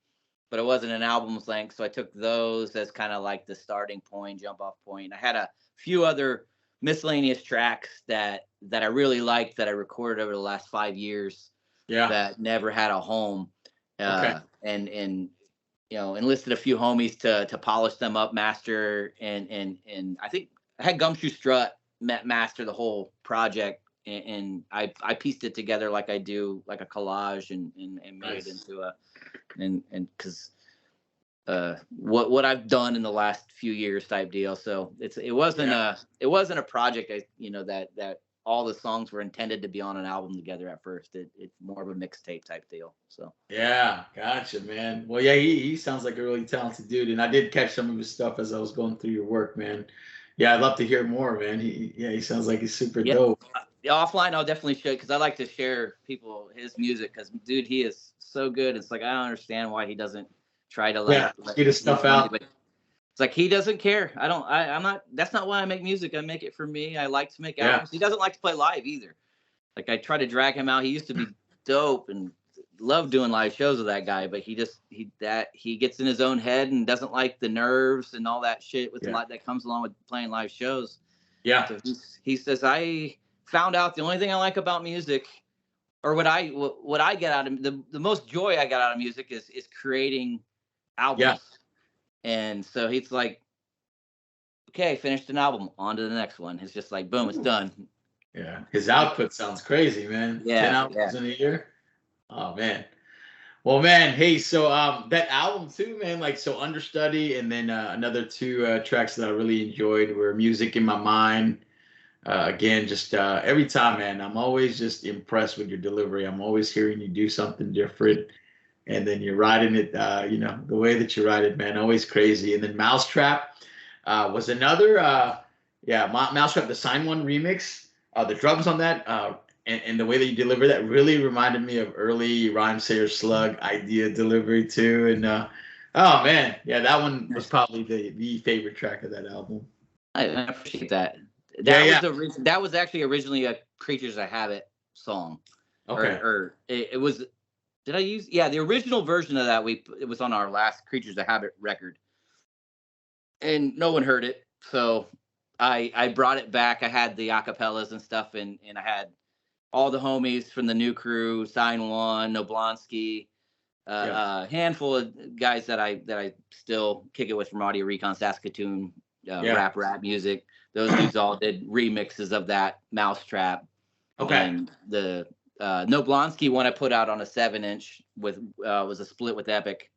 B: but it wasn't an album's length, so I took those as kind of like the starting point, jump off point. I had a few other miscellaneous tracks that I really liked that I recorded over the last 5 years. Yeah. That never had a home. Okay. And enlisted a few homies to polish them up, master, and I think I had Gumshoe Strut master the whole project, and I pieced it together like I do, like a collage, and made it into a and because what I've done in the last few years type deal. So it wasn't a project that all the songs were intended to be on an album together at first. It's more of a mixtape type deal. So yeah,
A: gotcha, man. Well, yeah, he sounds like a really talented dude, and I did catch some of his stuff as I was going through your work, man. Yeah, I'd love to hear more, man. He sounds like he's super dope.
B: Offline, I'll definitely show, because I like to share people his music, because dude, he is so good. It's like I don't understand why he doesn't try to let
A: get his stuff out.
B: But it's like he doesn't care. I'm not. That's not why I make music. I make it for me. I like to make albums. He doesn't like to play live either. Like I try to drag him out. He used to be dope and loved doing live shows with that guy, but he gets in his own head and doesn't like the nerves and all that shit with that comes along with playing live shows. Yeah. So he says, I found out the only thing I like about music, or what I get out of the most joy I got out of music is creating albums. Yeah. And so he's like, okay, finished an album, on to the next one. It's just like, boom, it's done.
A: Yeah. His output sounds crazy, man. Yeah. 10 albums in a year. Oh man. Well, man, hey, so that album too, man, like, so Understudy, and then another 2 tracks that I really enjoyed were Music in My Mind. Again, just every time, man, I'm always just impressed with your delivery. I'm always hearing you do something different, and then you're writing it, the way that you write it, man, always crazy. And then Mousetrap was another, Mousetrap, the Sign One remix. The drums on that, and the way that you deliver that really reminded me of early Rhyme Sayer Slug idea delivery too. And oh man, yeah, that one was probably the favorite track of that album.
B: I appreciate that.
A: Yeah,
B: That was
A: yeah.
B: that was actually originally a Creatures of Habit song.
A: Okay.
B: Or it was. Did I use? Yeah, the original version of that it was on our last Creatures of Habit record, and no one heard it. So I brought it back. I had the acapellas and stuff, and I had all the homies from the new crew, Sign One, Noblonsky, a handful of guys that I still kick it with from Audio Recon, Saskatoon, rap music. Those dudes all did remixes of that Mousetrap.
A: Okay.
B: And the Noblonsky one I put out on a 7-inch with was a split with Epic.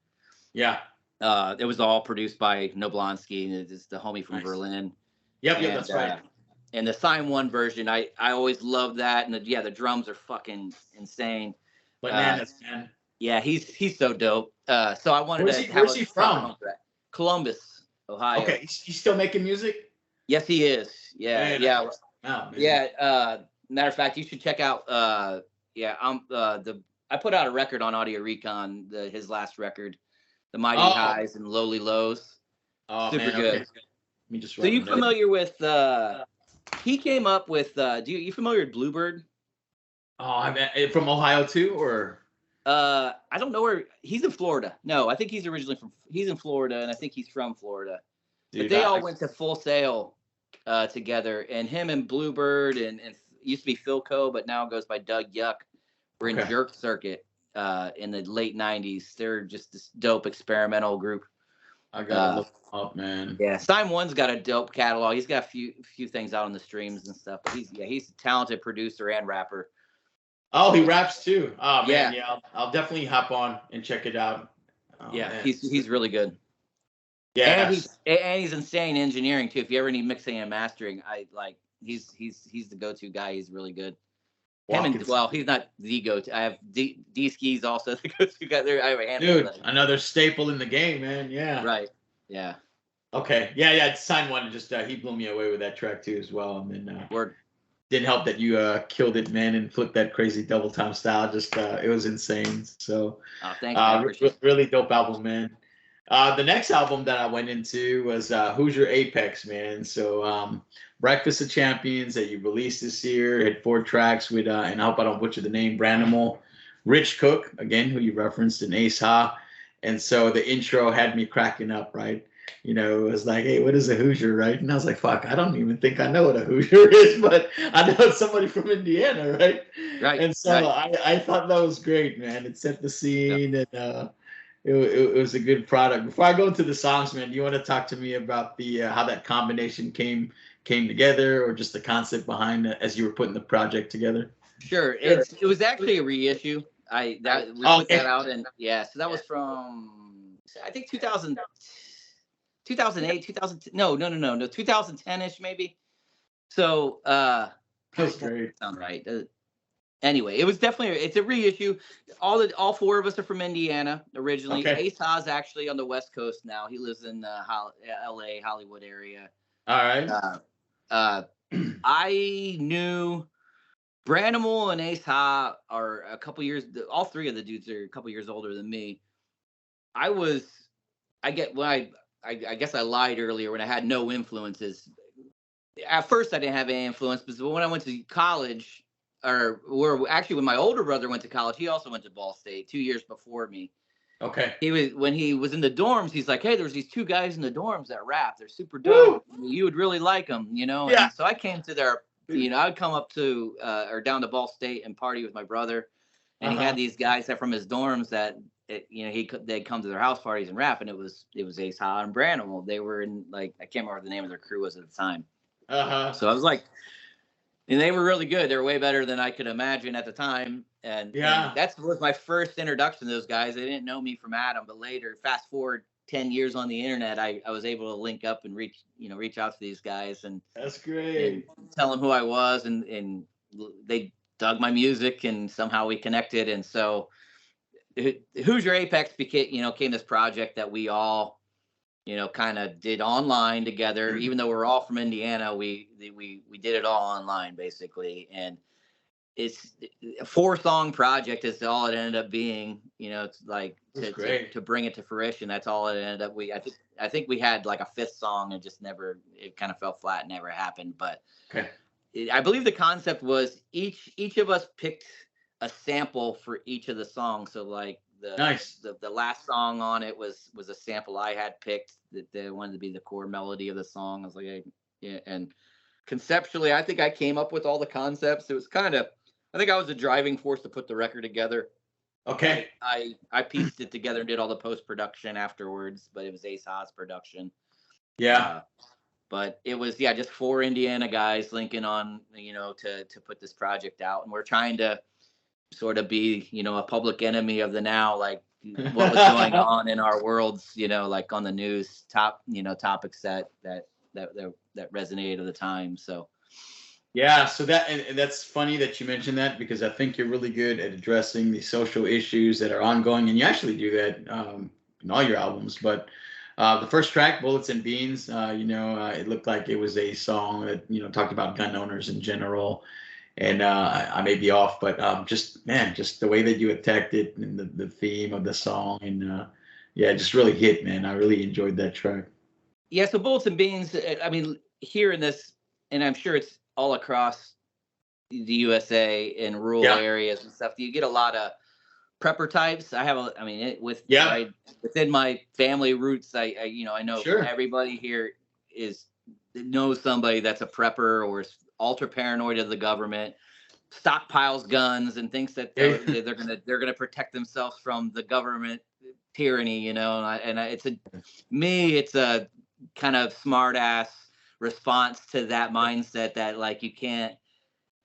A: Yeah.
B: It was all produced by Noblonsky, and it's the homie from Berlin.
A: Yep, that's right.
B: And the Sign One version, I always loved that, and the drums are fucking insane.
A: Bananas, man.
B: Yeah, he's so dope. So I wanted to.
A: Where's he from?
B: Columbus, Ohio.
A: Okay, he's still making music.
B: Yes, he is. Yeah,
A: man,
B: yeah,
A: oh, man.
B: yeah. Matter of fact, you should check out. I put out a record on Audio Recon, his last record, The Mighty Highs and Lowly Lows.
A: Oh,
B: super
A: man,
B: good.
A: Okay. Let me just
B: so you familiar with? He came up with. You familiar with Bluebird?
A: Oh, I mean, from Ohio too, or?
B: I don't know where he's in Florida. No, I think he's originally he's in Florida, and I think he's from Florida. Dude, but they all went to Full Sail together, and him and Bluebird and used to be Philco, but now goes by Doug Yuck. We're in Jerk Circuit in the late 90s. They're just this dope experimental group.
A: I gotta look up, man.
B: Yeah, Sign One's got a dope catalog. He's got a few things out on the streams and stuff. But he's a talented producer and rapper.
A: Oh, he raps too. Oh man, yeah. I'll definitely hop on and check it out. Oh,
B: yeah,
A: man.
B: he's really good.
A: Yeah,
B: and he's insane engineering too. If you ever need mixing and mastering, he's the go-to guy. He's really good. He's not the go-to. I have D-Ski's also the go-to guy. There, I have a handful.
A: Dude, another staple in the game, man. Yeah.
B: Right. Yeah.
A: Okay. Yeah. Sign One just he blew me away with that track too as well. And then
B: Word.
A: Didn't help that you killed it, man, and flipped that crazy double time style. Just it was insane. So
B: thank you.
A: Really dope album, man. The next album that I went into was Hoosier Apex, man. So Breakfast of Champions that you released this year had 4 tracks with, and I hope I don't butcher the name, Branimal, Rich Cook, again, who you referenced, and Ace Ha. And so the intro had me cracking up, right? You know, it was like, hey, what is a Hoosier, right? And I was like, fuck, I don't even think I know what a Hoosier is, but I know it's somebody from Indiana, right?
B: Right.
A: And so I thought that was great, man. It set the scene, and it was a good product. Before I go into the songs, man, do you want to talk to me about the how that combination came together, or just the concept behind it as you were putting the project together?
B: Sure. It was actually a reissue. We put that out, and so that was from I think 2008, 2010ish maybe. So
A: that's great.
B: Sound right. Anyway, it was definitely it's a reissue. All 4 of us are from Indiana originally.
A: Okay.
B: Ace Ha's actually on the West Coast now. He lives in LA, Hollywood area.
A: All right.
B: I knew Branimal and Ace Ha are a couple years. All 3 of the dudes are a couple years older than me. I guess I lied earlier when I had no influences. At first, I didn't have any influence, but when I went to college. When my older brother went to college, he also went to Ball State 2 years before me.
A: Okay.
B: When he was in the dorms, he's like, hey, there's these 2 guys in the dorms that rap. They're super dope. Woo! You would really like them, you know?
A: Yeah.
B: And so I came to their, I'd come up to, or down to Ball State and party with my brother. And he had these guys that from his dorms that, they'd come to their house parties and rap. And it was Ace Ha and Branimal. They were in I can't remember what the name of their crew was at the time. So I was like, and they were really good. They were way better than I could imagine at the time. And that was my first introduction to those guys. They didn't know me from Adam, but later, fast forward 10 years on the internet, I was able to link up and reach out to these guys. And
A: that's great.
B: And tell them who I was. And they dug my music, and somehow we connected. And so Hoosier Apex came this project that we all, kind of did online together. Even though we're all from Indiana, we did it all online basically. And it's a 4-song project is all it ended up being. You know, it's like to bring it to fruition. That's all it ended up. I think we had like a 5th song and just never. It kind of fell flat, never happened. But I believe the concept was each of us picked a sample for each of the songs. So like the last song on it was a sample I had picked that they wanted to be the core melody of the song. I was like, yeah, and conceptually, I think I came up with all the concepts. It was kind of, I think I was the driving force to put the record together.
A: Okay.
B: I pieced it together and did all the post-production afterwards, but it was Ace Haas production.
A: Yeah.
B: But it was, just 4 Indiana guys linking on, to put this project out. And we're trying to sort of be, a public enemy of the now, like what was going on in our worlds, like on the news, topics that resonated at the time. So.
A: Yeah, so that's funny that you mentioned that, because I think you're really good at addressing the social issues that are ongoing, and you actually do that in all your albums. But the first track, Bullets and Beans, it looked like it was a song that talked about gun owners in general, and I may be off, but just the way that you attacked it and the theme of the song, and just really hit, man. I really enjoyed that track.
B: Yeah, so Bullets and Beans, I mean, here in this, and I'm sure it's all across the USA in rural areas and stuff, you get a lot of prepper types. Within my family roots, I know everybody here knows somebody that's a prepper or is ultra paranoid of the government, stockpiles guns and thinks that they're gonna protect themselves from the government tyranny, it's a kind of smart ass response to that mindset that like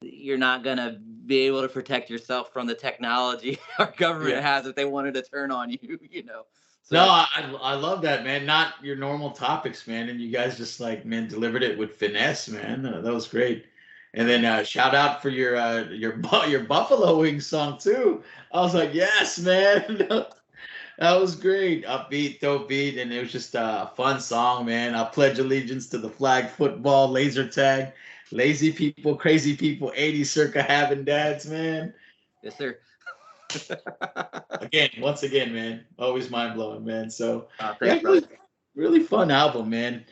B: you're not gonna be able to protect yourself from the technology our government has if they wanted to turn on you. So,
A: no, I love that, man. Not your normal topics, man, and you guys just delivered it with finesse, man. That was great. And then shout out for your Buffalo Wings song too. I was like, yes, man. That was great. Upbeat, dope beat, and it was just a fun song, man. I pledge allegiance to the flag, football, laser tag, lazy people, crazy people, 80s circa having dads, man.
B: Yes, sir.
A: Once again, man. Always mind blowing, man. So
B: thanks,
A: really fun album, man.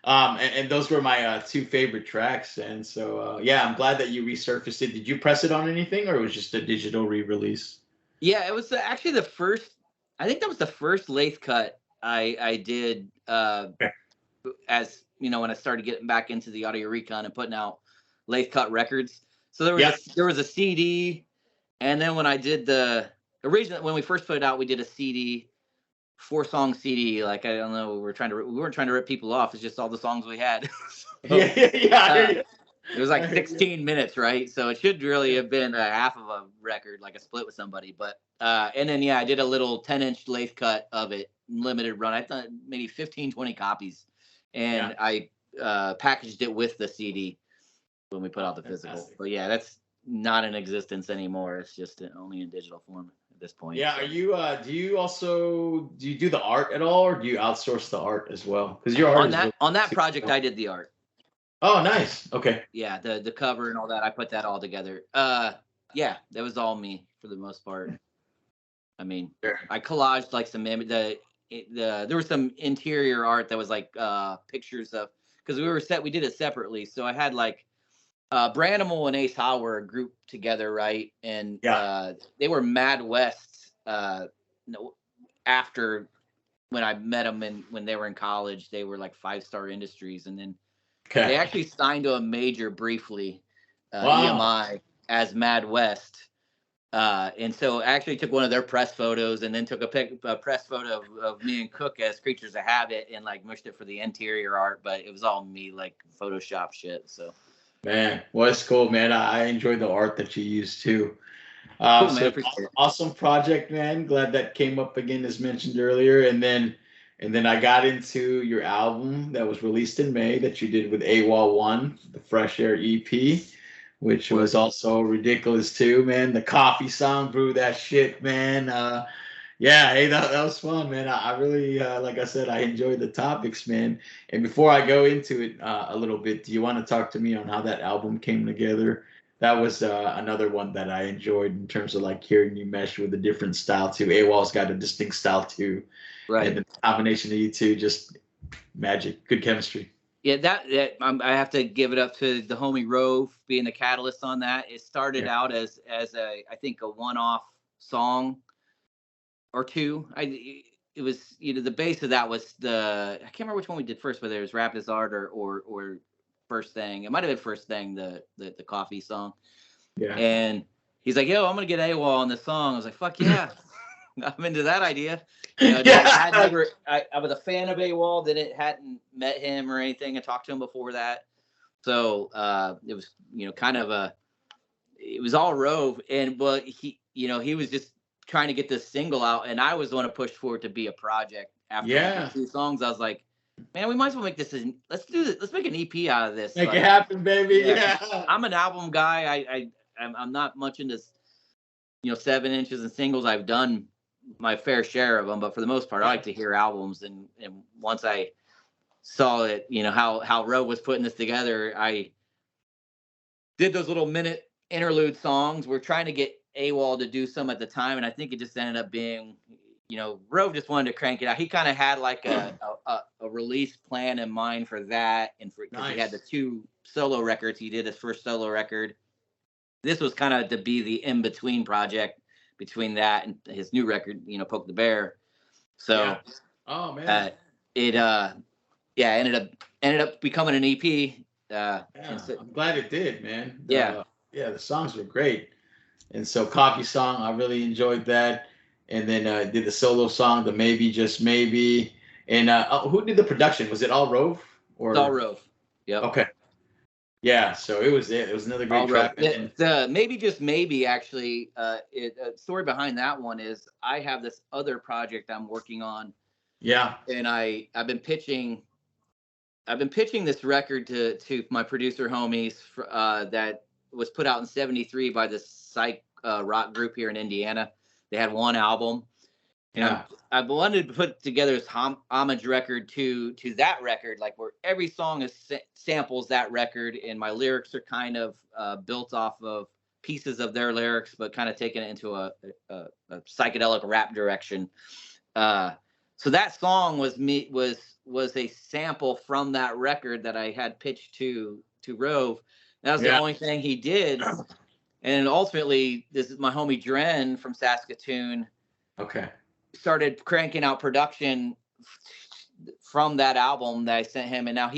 A: And those were my 2 favorite tracks. And so I'm glad that you resurfaced it. Did you press it on anything, or it was just a digital re-release?
B: Yeah, it was actually the first. I think that was the first lathe cut I did as when I started getting back into the audio recon and putting out lathe cut records. So there was a CD, and then when I did when we first put it out, we did a CD, 4-song CD. Like, I don't know, we weren't trying to rip people off. It's just all the songs we had. So, it was like 16 minutes, right? So it should really have been a half of a record, like a split with somebody. But and then I did a little 10-inch lathe cut of it, limited run. I thought maybe 15, 20 copies, and I packaged it with the CD when we put out the physical. But that's not in existence anymore. It's just only in digital form at this point.
A: Yeah. Are you? Do you do the art at all, or do you outsource the art as well? Because your art
B: on that project, I did the art.
A: Oh, nice. Okay.
B: Yeah, the cover and all that, I put that all together. That was all me for the most part. I mean, I collaged like some there was some interior art that was like pictures of, because we did it separately. So I had like Branimal and Ace Howe were a group together, right? And they were Mad West after when I met them, and when they were in college, they were like 5 Star Industries, and then they actually signed to a major briefly, EMI, as Mad West. And so I actually took one of their press photos, and then took a press photo of me and Cook as Creatures of Habit, and like mushed it for the interior art, but it was all me, like Photoshop shit. So,
A: man, well, it's cool, man. I enjoyed the art that you used too.
B: Cool, man.
A: Awesome project, man. Glad that came up again, as mentioned earlier. And then I got into your album that was released in May that you did with AWOL 1, the Fresh Air EP, which was also ridiculous too, man. The coffee song, brew that shit, man. Hey, that was fun, man. I really, like I said, I enjoyed the topics, man. And before I go into it a little bit, do you want to talk to me on how that album came together? that was another one that I enjoyed in terms of like hearing you mesh with a different style too. AWOL's got a distinct style too, and
B: Right.
A: the combination of you two, just magic, good chemistry.
B: Yeah, I have to give it up to the homie Rove being the catalyst on that. It started
A: Yeah.
B: out as I think a one-off song or two. It was, the base of that was I can't remember which one we did first, whether it was Rap is Art or First Thing. It might have been First Thing, the coffee song.
A: Yeah.
B: And he's like, "Yo, I'm gonna get AWOL on this song." I was like, "Fuck yeah." I'm into that idea. I was a fan of AWOL, hadn't met him or anything and talked to him before that. So it was, it was all Rove. But he was just trying to get this single out, and I was the one to push for it to be a project. After 2 songs, I was like, man, we might as well make this. Let's do this. Let's make an EP out of this.
A: Make it happen, baby. Yeah.
B: I'm an album guy. I'm not much into 7 inches and singles. I've done my fair share of them, but for the most part, I like to hear albums. And once I saw it, how Rove was putting this together, I did those little minute interlude songs. We're trying to get AWOL to do some at the time, and I think it just ended up being, Rove just wanted to crank it out. He kind of had like a release plan in mind for that, and because he had the 2 solo records, he did his first solo record. This was kind of to be the in-between project between that and his new record, Poke the Bear. So,
A: oh man,
B: it ended up becoming an EP.
A: I'm glad it did, man.
B: The
A: songs were great, and so Coffee Song, I really enjoyed that. And then did the solo song, the Maybe Just Maybe, and who did the production? Was it all Rove?
B: It's all Rove. Yep.
A: Okay. Yeah, so it was another great track.
B: The Maybe Just Maybe, actually, story behind that one is I have this other project I'm working on.
A: Yeah.
B: And I've been pitching this record to my producer homies that was put out in '73 by this psych rock group here in Indiana. They had one album. And I wanted to put together this homage record to that record, like where every song samples that record, and my lyrics are kind of built off of pieces of their lyrics, but kind of taking it into a psychedelic rap direction. So that song was a sample from that record that I had pitched to Rove. That was the only thing he did, and ultimately, this is my homie Dren from Saskatoon.
A: Okay.
B: Started cranking out production from that album that I sent him, and now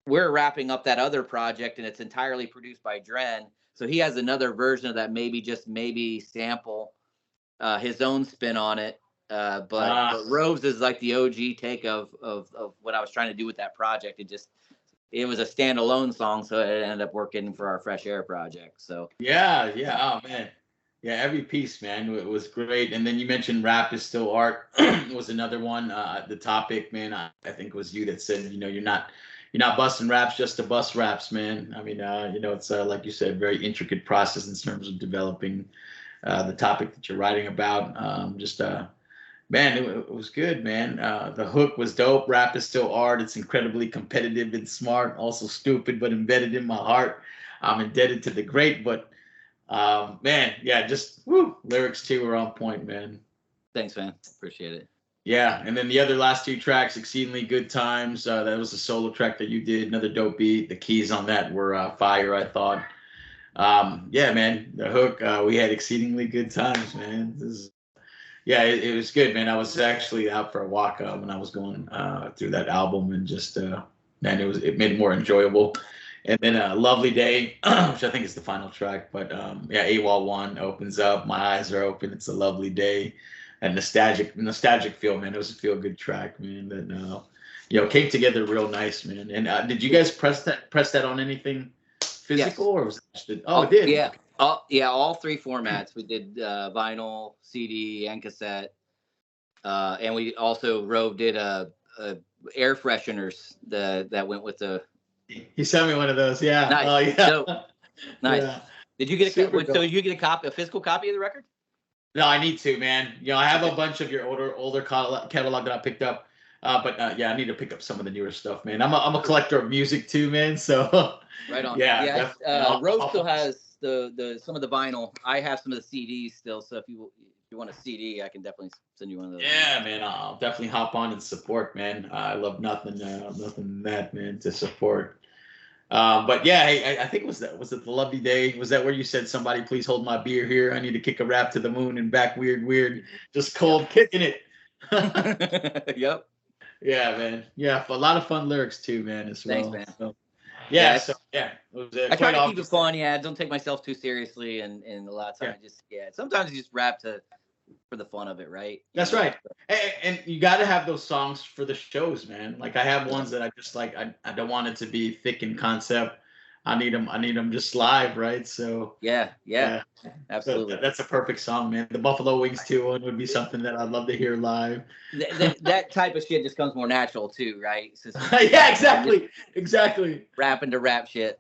B: we're wrapping up that other project, and it's entirely produced by Dren. So he has another version of that Maybe Just Maybe sample, his own spin on it. But Rove's is like the OG take of what I was trying to do with that project. It was a standalone song, so it ended up working for our Fresh Air project. So yeah.
A: Oh man. Yeah, every piece, man, it was great. And then you mentioned Rap is Still Art was another one. The topic, man, I think it was you that said, you're not busting raps just to bust raps, man. I mean, it's like you said, very intricate process in terms of developing the topic that you're writing about. Man, it was good, man. The hook was dope. Rap is Still Art. It's incredibly competitive and smart, also stupid, but embedded in my heart. I'm indebted to the great, but man, yeah, just lyrics too were on point, man.
B: Thanks, man. Appreciate it.
A: Yeah, and then the other last 2 tracks, Exceedingly Good Times. That was a solo track that you did. Another dope beat. The keys on that were fire, I thought. Yeah, man, the hook. We had Exceedingly Good Times, man. It was good, man. I was actually out for a walk when I was going through that album, and just man, it made it more enjoyable. And then Lovely Day, which I think is the final track. But AWOL 1 opens up. My eyes are open. It's a lovely day. And nostalgic feel, man. It was a feel-good track, man. That came together real nice, man. And did you guys press that on anything physical, or was it just it did?
B: Yeah. All 3 formats. We did vinyl, CD, and cassette. And we also Rove did air fresheners that went with the.
A: He sent me one of those. Yeah.
B: Nice.
A: Oh, yeah.
B: So, nice. Yeah. Did you get did you get a physical copy of the record?
A: No, I need to, man. I have a bunch of your older catalog that I picked up. But yeah, I need to pick up some of the newer stuff, man. I'm a collector of music too, man. So
B: Right on.
A: yeah,
B: Yeah,
A: definitely.
B: Rose still has the some of the vinyl. I have some of the CDs still. So if you want a CD, I can definitely send you one of those.
A: Yeah, man. I'll definitely hop on and support, man. I love nothing than that, man, to support. But yeah, hey, I think was it the lovely day? Was that where you said somebody please hold my beer here? I need to kick a rap to the moon and back, weird, just cold kicking it.
B: Yep.
A: Yeah, man. Yeah, a lot of fun lyrics too, man, as
B: Thanks,
A: well.
B: man.
A: So, yeah, so yeah, it was
B: I try
A: quite
B: to keep it
A: obvious.
B: fun. Yeah, don't take myself too seriously, and a lot of
A: Yeah,
B: times just sometimes you just rap for the fun of it, right?
A: that's right. And you got to have those songs for the shows, man. Like I have ones that I just like. I don't want it to be thick in concept. I need them. I need them just live, right? So
B: Yeah,
A: yeah,
B: absolutely.
A: that's a perfect song, man. The Buffalo Wings 2 one would be something that I'd love to hear live.
B: That type of shit just comes more natural too, right?
A: Yeah, exactly.
B: Rapping to rap shit.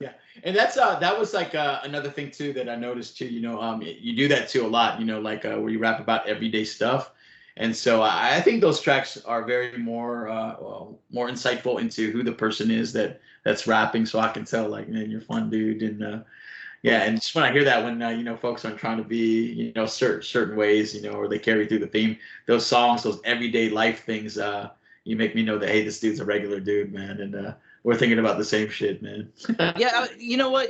A: Yeah, and that was like another thing too that I noticed too. You do that too a lot. Like where you rap about everyday stuff, and so I think those tracks are very more insightful into who the person is that's rapping. So I can tell, like, man, you're a fun dude, and yeah, and just when I hear that, when folks aren't trying to be certain ways, or they carry through the theme, those songs, those everyday life things, you make me know that, hey, this dude's a regular dude, man, and we're thinking about the same shit, man.
B: Yeah, you know what?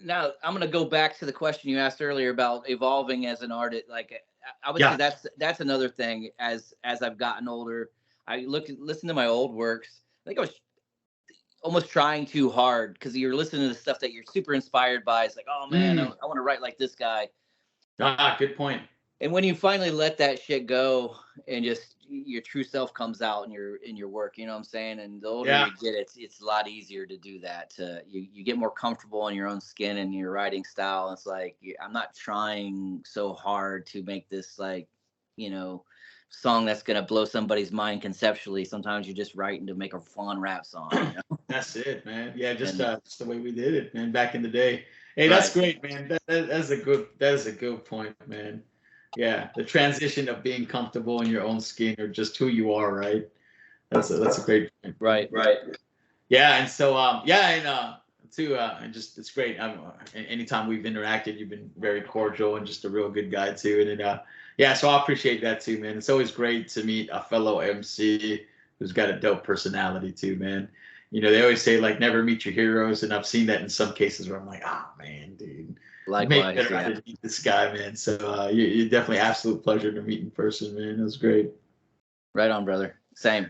B: Now I'm gonna go back to the question you asked earlier about evolving as an artist. Like I would say
A: Yeah.
B: that's another thing. As I've gotten older, I listen to my old works. I think I was almost trying too hard because you're listening to the stuff that you're super inspired by. It's like, oh man, I want to write like this guy.
A: Good point.
B: And when you finally let that shit go and just your true self comes out in your work, you know what I'm saying? And the older you get, it's a lot easier to do that. You get more comfortable in your own skin and your writing style. It's like I'm not trying so hard to make this like, song that's gonna blow somebody's mind conceptually. Sometimes you're just writing to make a fun rap song.
A: That's it, man. Yeah, just the way we did it, man, back in the day. Hey, that's great, man. That's a good point, man. Yeah, the transition of being comfortable in your own skin or just who you are, right? That's a great point.
B: Right.
A: Yeah, and so too, and just it's great. Anytime we've interacted, you've been very cordial and just a real good guy too. And yeah, so I appreciate that too, man. It's always great to meet a fellow MC who's got a dope personality too, man. They always say like never meet your heroes, and I've seen that in some cases where I'm like, oh man, dude.
B: Likewise,
A: better to meet this guy, man. So you're definitely absolute pleasure to meet in person, man. It was great.
B: Right on, brother. Same.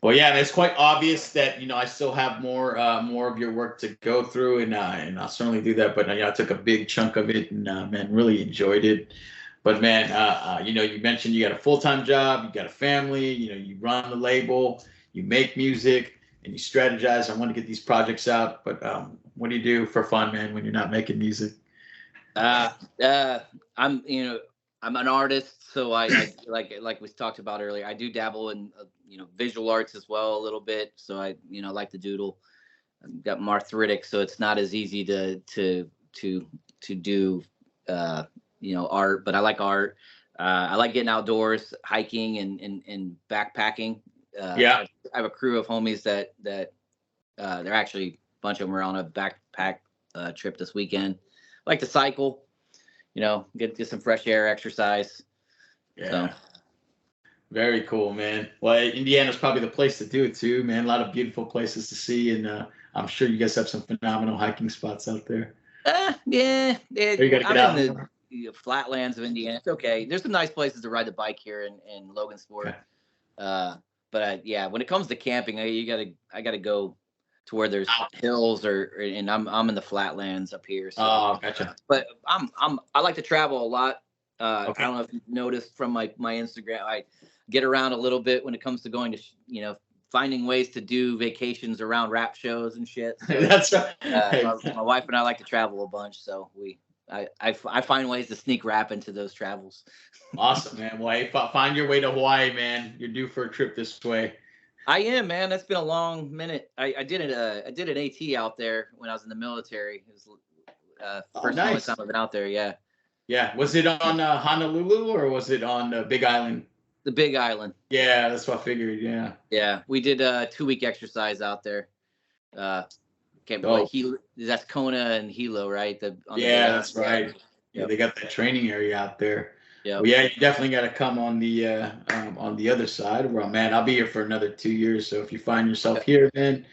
A: Well, yeah, it's quite obvious that I still have more of your work to go through, and I'll certainly do that. But I took a big chunk of it, and man, really enjoyed it. But man, you mentioned you got a full-time job, you got a family, you run the label, you make music, and you strategize on when to get these projects out. But what do you do for fun, man, when you're not making music?
B: I'm an artist, so I like we talked about earlier. I do dabble in visual arts as well a little bit. So I like to doodle. I've got arthritic, so it's not as easy to do art, but I like art. I like getting outdoors, hiking and backpacking.
A: Yeah,
B: I have a crew of homies that they're actually a bunch of them are on a backpack trip this weekend. I like to cycle, get some fresh air, exercise.
A: Yeah.
B: So.
A: Very cool, man. Well, Indiana's probably the place to do it too, man. A lot of beautiful places to see, and I'm sure you guys have some phenomenal hiking spots out there.
B: Yeah.
A: You got to get out
B: in the flatlands of Indiana. It's okay. There's some nice places to ride the bike here in Logansport. Okay. But when it comes to camping, I gotta go to where there's hills and I'm in the flatlands up here. So.
A: Oh, gotcha.
B: But I like to travel a lot. Okay. I don't know if you've noticed from my Instagram, I get around a little bit when it comes to going to finding ways to do vacations around rap shows and shit. So,
A: that's right.
B: My wife and I like to travel a bunch, so I find ways to sneak rap into those travels.
A: Awesome, man. Well, hey, find your way to Hawaii, man. You're due for a trip this way.
B: I am, man. That's been a long minute. I did an AT out there when I was in the military. It was first time I've been out there. Yeah.
A: Yeah. Was it on Honolulu or was it on Big Island?
B: The Big Island.
A: Yeah, that's what I figured. Yeah.
B: Yeah, we did a 2-week exercise out there. Can't believe that's Kona and Hilo, right?
A: That's right. Yeah, they got that training area out there.
B: Yeah.
A: Well, yeah, you definitely got to come on the other side. Well, man, I'll be here for another 2 years. So if you find yourself here, man,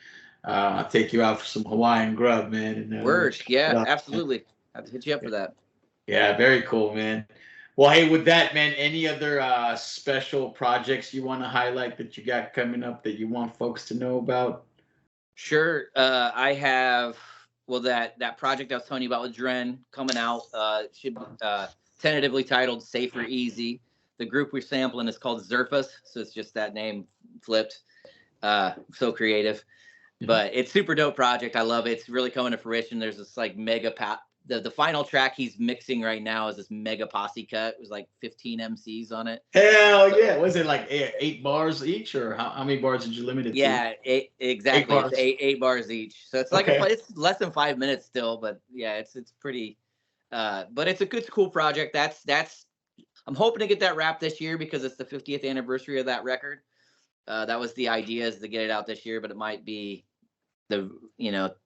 A: I'll take you out for some Hawaiian grub, man. And,
B: Word. Yeah,
A: out,
B: absolutely. I have to hit you up for that.
A: Yeah, very cool, man. Well, hey, with that, man, any other special projects you want to highlight that you got coming up that you want folks to know about?
B: Sure. I have, that project I was telling you about with Dren coming out, should be tentatively titled Safer Easy. The group we're sampling is called Zerfas, so it's just that name flipped. So creative. But it's super dope project. I love it. It's really coming to fruition. There's this like mega the final track he's mixing right now is this mega posse cut. It was like 15 MCs on it.
A: Hell yeah. Was it like 8 bars each, or how many bars did you limit it to?
B: Yeah, exactly. It's eight bars each. So it's like it's less than 5 minutes still, but yeah, it's pretty but it's a cool project. That's I'm hoping to get that wrapped this year because it's the 50th anniversary of that record. That was the idea, is to get it out this year, but it might be the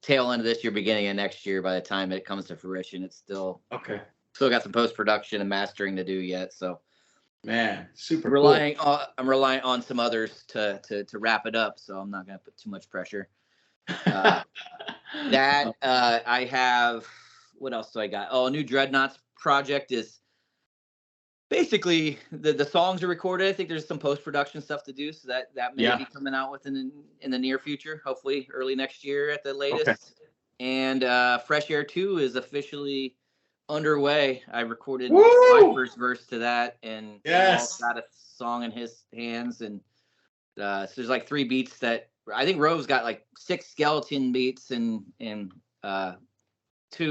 B: tail end of this year, beginning of next year. By the time it comes to fruition, it's still got some post-production and mastering to do yet. So,
A: man, super
B: cool. I'm relying on some others to wrap it up. So I'm not gonna put too much pressure. I have, what else do I got? Oh, a new Dreadnoughts project is basically the songs are recorded. I think there's some post-production stuff to do, so that may be coming out within in the near future, hopefully early next year at the latest. And Fresh Air 2 is officially underway. I recorded my first verse to that, and Paul's got a song in his hands. And so there's like 3 beats that I think Rove's got like 6 skeleton beats and 2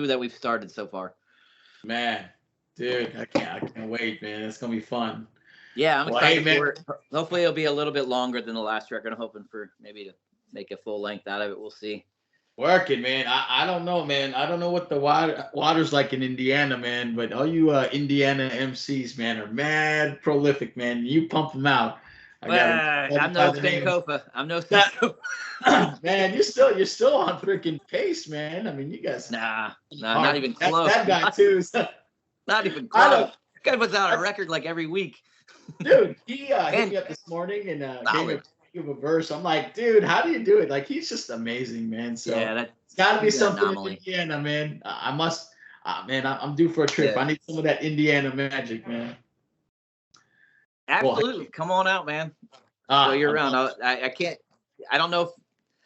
B: that we've started so far.
A: Man. Dude, I can't wait, man. It's gonna be fun.
B: Yeah, I'm excited for it. Hopefully it'll be a little bit longer than the last record. I'm hoping for maybe to make a full length out of it. We'll see.
A: Working, man. I don't know, man. I don't know what the water's like in Indiana, man. But all you Indiana MCs, man, are mad prolific, man. You pump them out.
B: I'm no Sankofa. I'm no Sankofa.
A: Man, you're still on freaking pace, man. I mean, you guys.
B: Nah, not even close.
A: That guy too.
B: Not even close. This guy puts out a record like every week.
A: Dude, he hit me up this morning and gave a verse. I'm like, dude, how do you do it? Like, he's just amazing, man. So it's got to be something in Indiana, man. I must, man, I'm due for a trip. I need some of that Indiana magic, man.
B: Absolutely. Come on out, man. Show you around. I can't, I don't know if,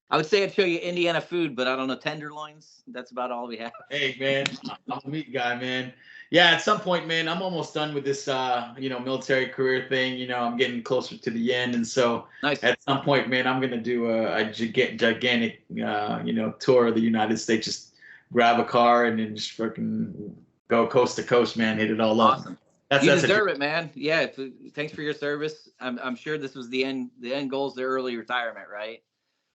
B: I would say I'd show you Indiana food, but I don't know, tenderloins. That's about all we have.
A: Hey, man, I'm a meat guy, man. Yeah, at some point, man, I'm almost done with this, military career thing. I'm getting closer to the end. And so at some point, man, I'm going to do a gigantic, tour of the United States. Just grab a car and then just freaking go coast to coast, man. Hit it all up.
B: Awesome. You deserve it, man. Yeah. Thanks for your service. I'm sure this was the end goal is the early retirement, right?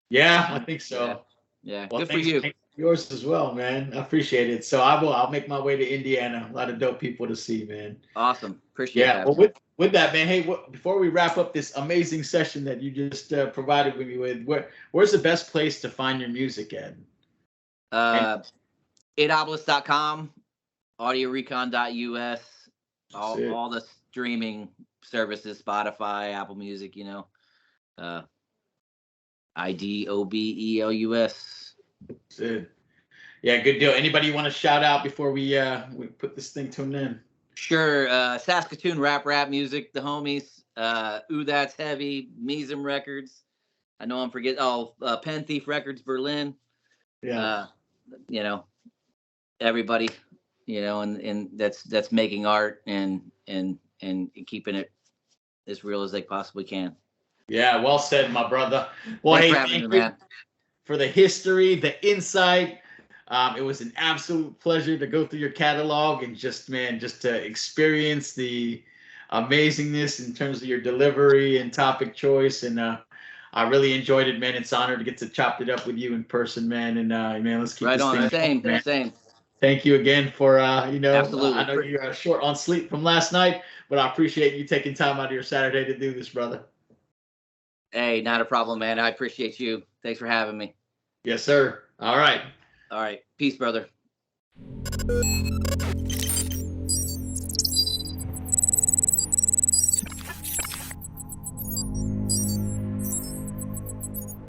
A: Yeah, I think so.
B: Yeah. Well, good for you.
A: Yours as well, man. I appreciate it. So I'll make my way to Indiana. A lot of dope people to see, man.
B: Awesome. Appreciate that.
A: Well, with that, man, hey, before we wrap up this amazing session that you just provided me with, where's the best place to find your music at?
B: Obelus.com, audiorecon.us, all the streaming services, Spotify, Apple Music, IDOBELUS.
A: Good. Yeah, good deal. Anybody you want to shout out before we put this thing to an end?
B: Sure. Saskatoon rap music, the homies. Ooh, That's Heavy, Measem Records. I know I'm forgetting. Pen Thief Records, Berlin.
A: Yeah.
B: Everybody, and that's making art and keeping it as real as they possibly can.
A: Yeah, well said, my brother. Well, thank you, man, for the history, the insight. It was an absolute pleasure to go through your catalog and just to experience the amazingness in terms of your delivery and topic choice. And I really enjoyed it, man. It's an honor to get to chop it up with you in person, man. And man, let's keep
B: right
A: this
B: on.
A: thing
B: Same.
A: thank you again for
B: Absolutely.
A: I know you're short on sleep from last night, but I appreciate you taking time out of your Saturday to do this, brother.
B: Hey, not a problem, man. I appreciate you. Thanks for having me.
A: Yes, sir. All right.
B: All right. Peace, brother.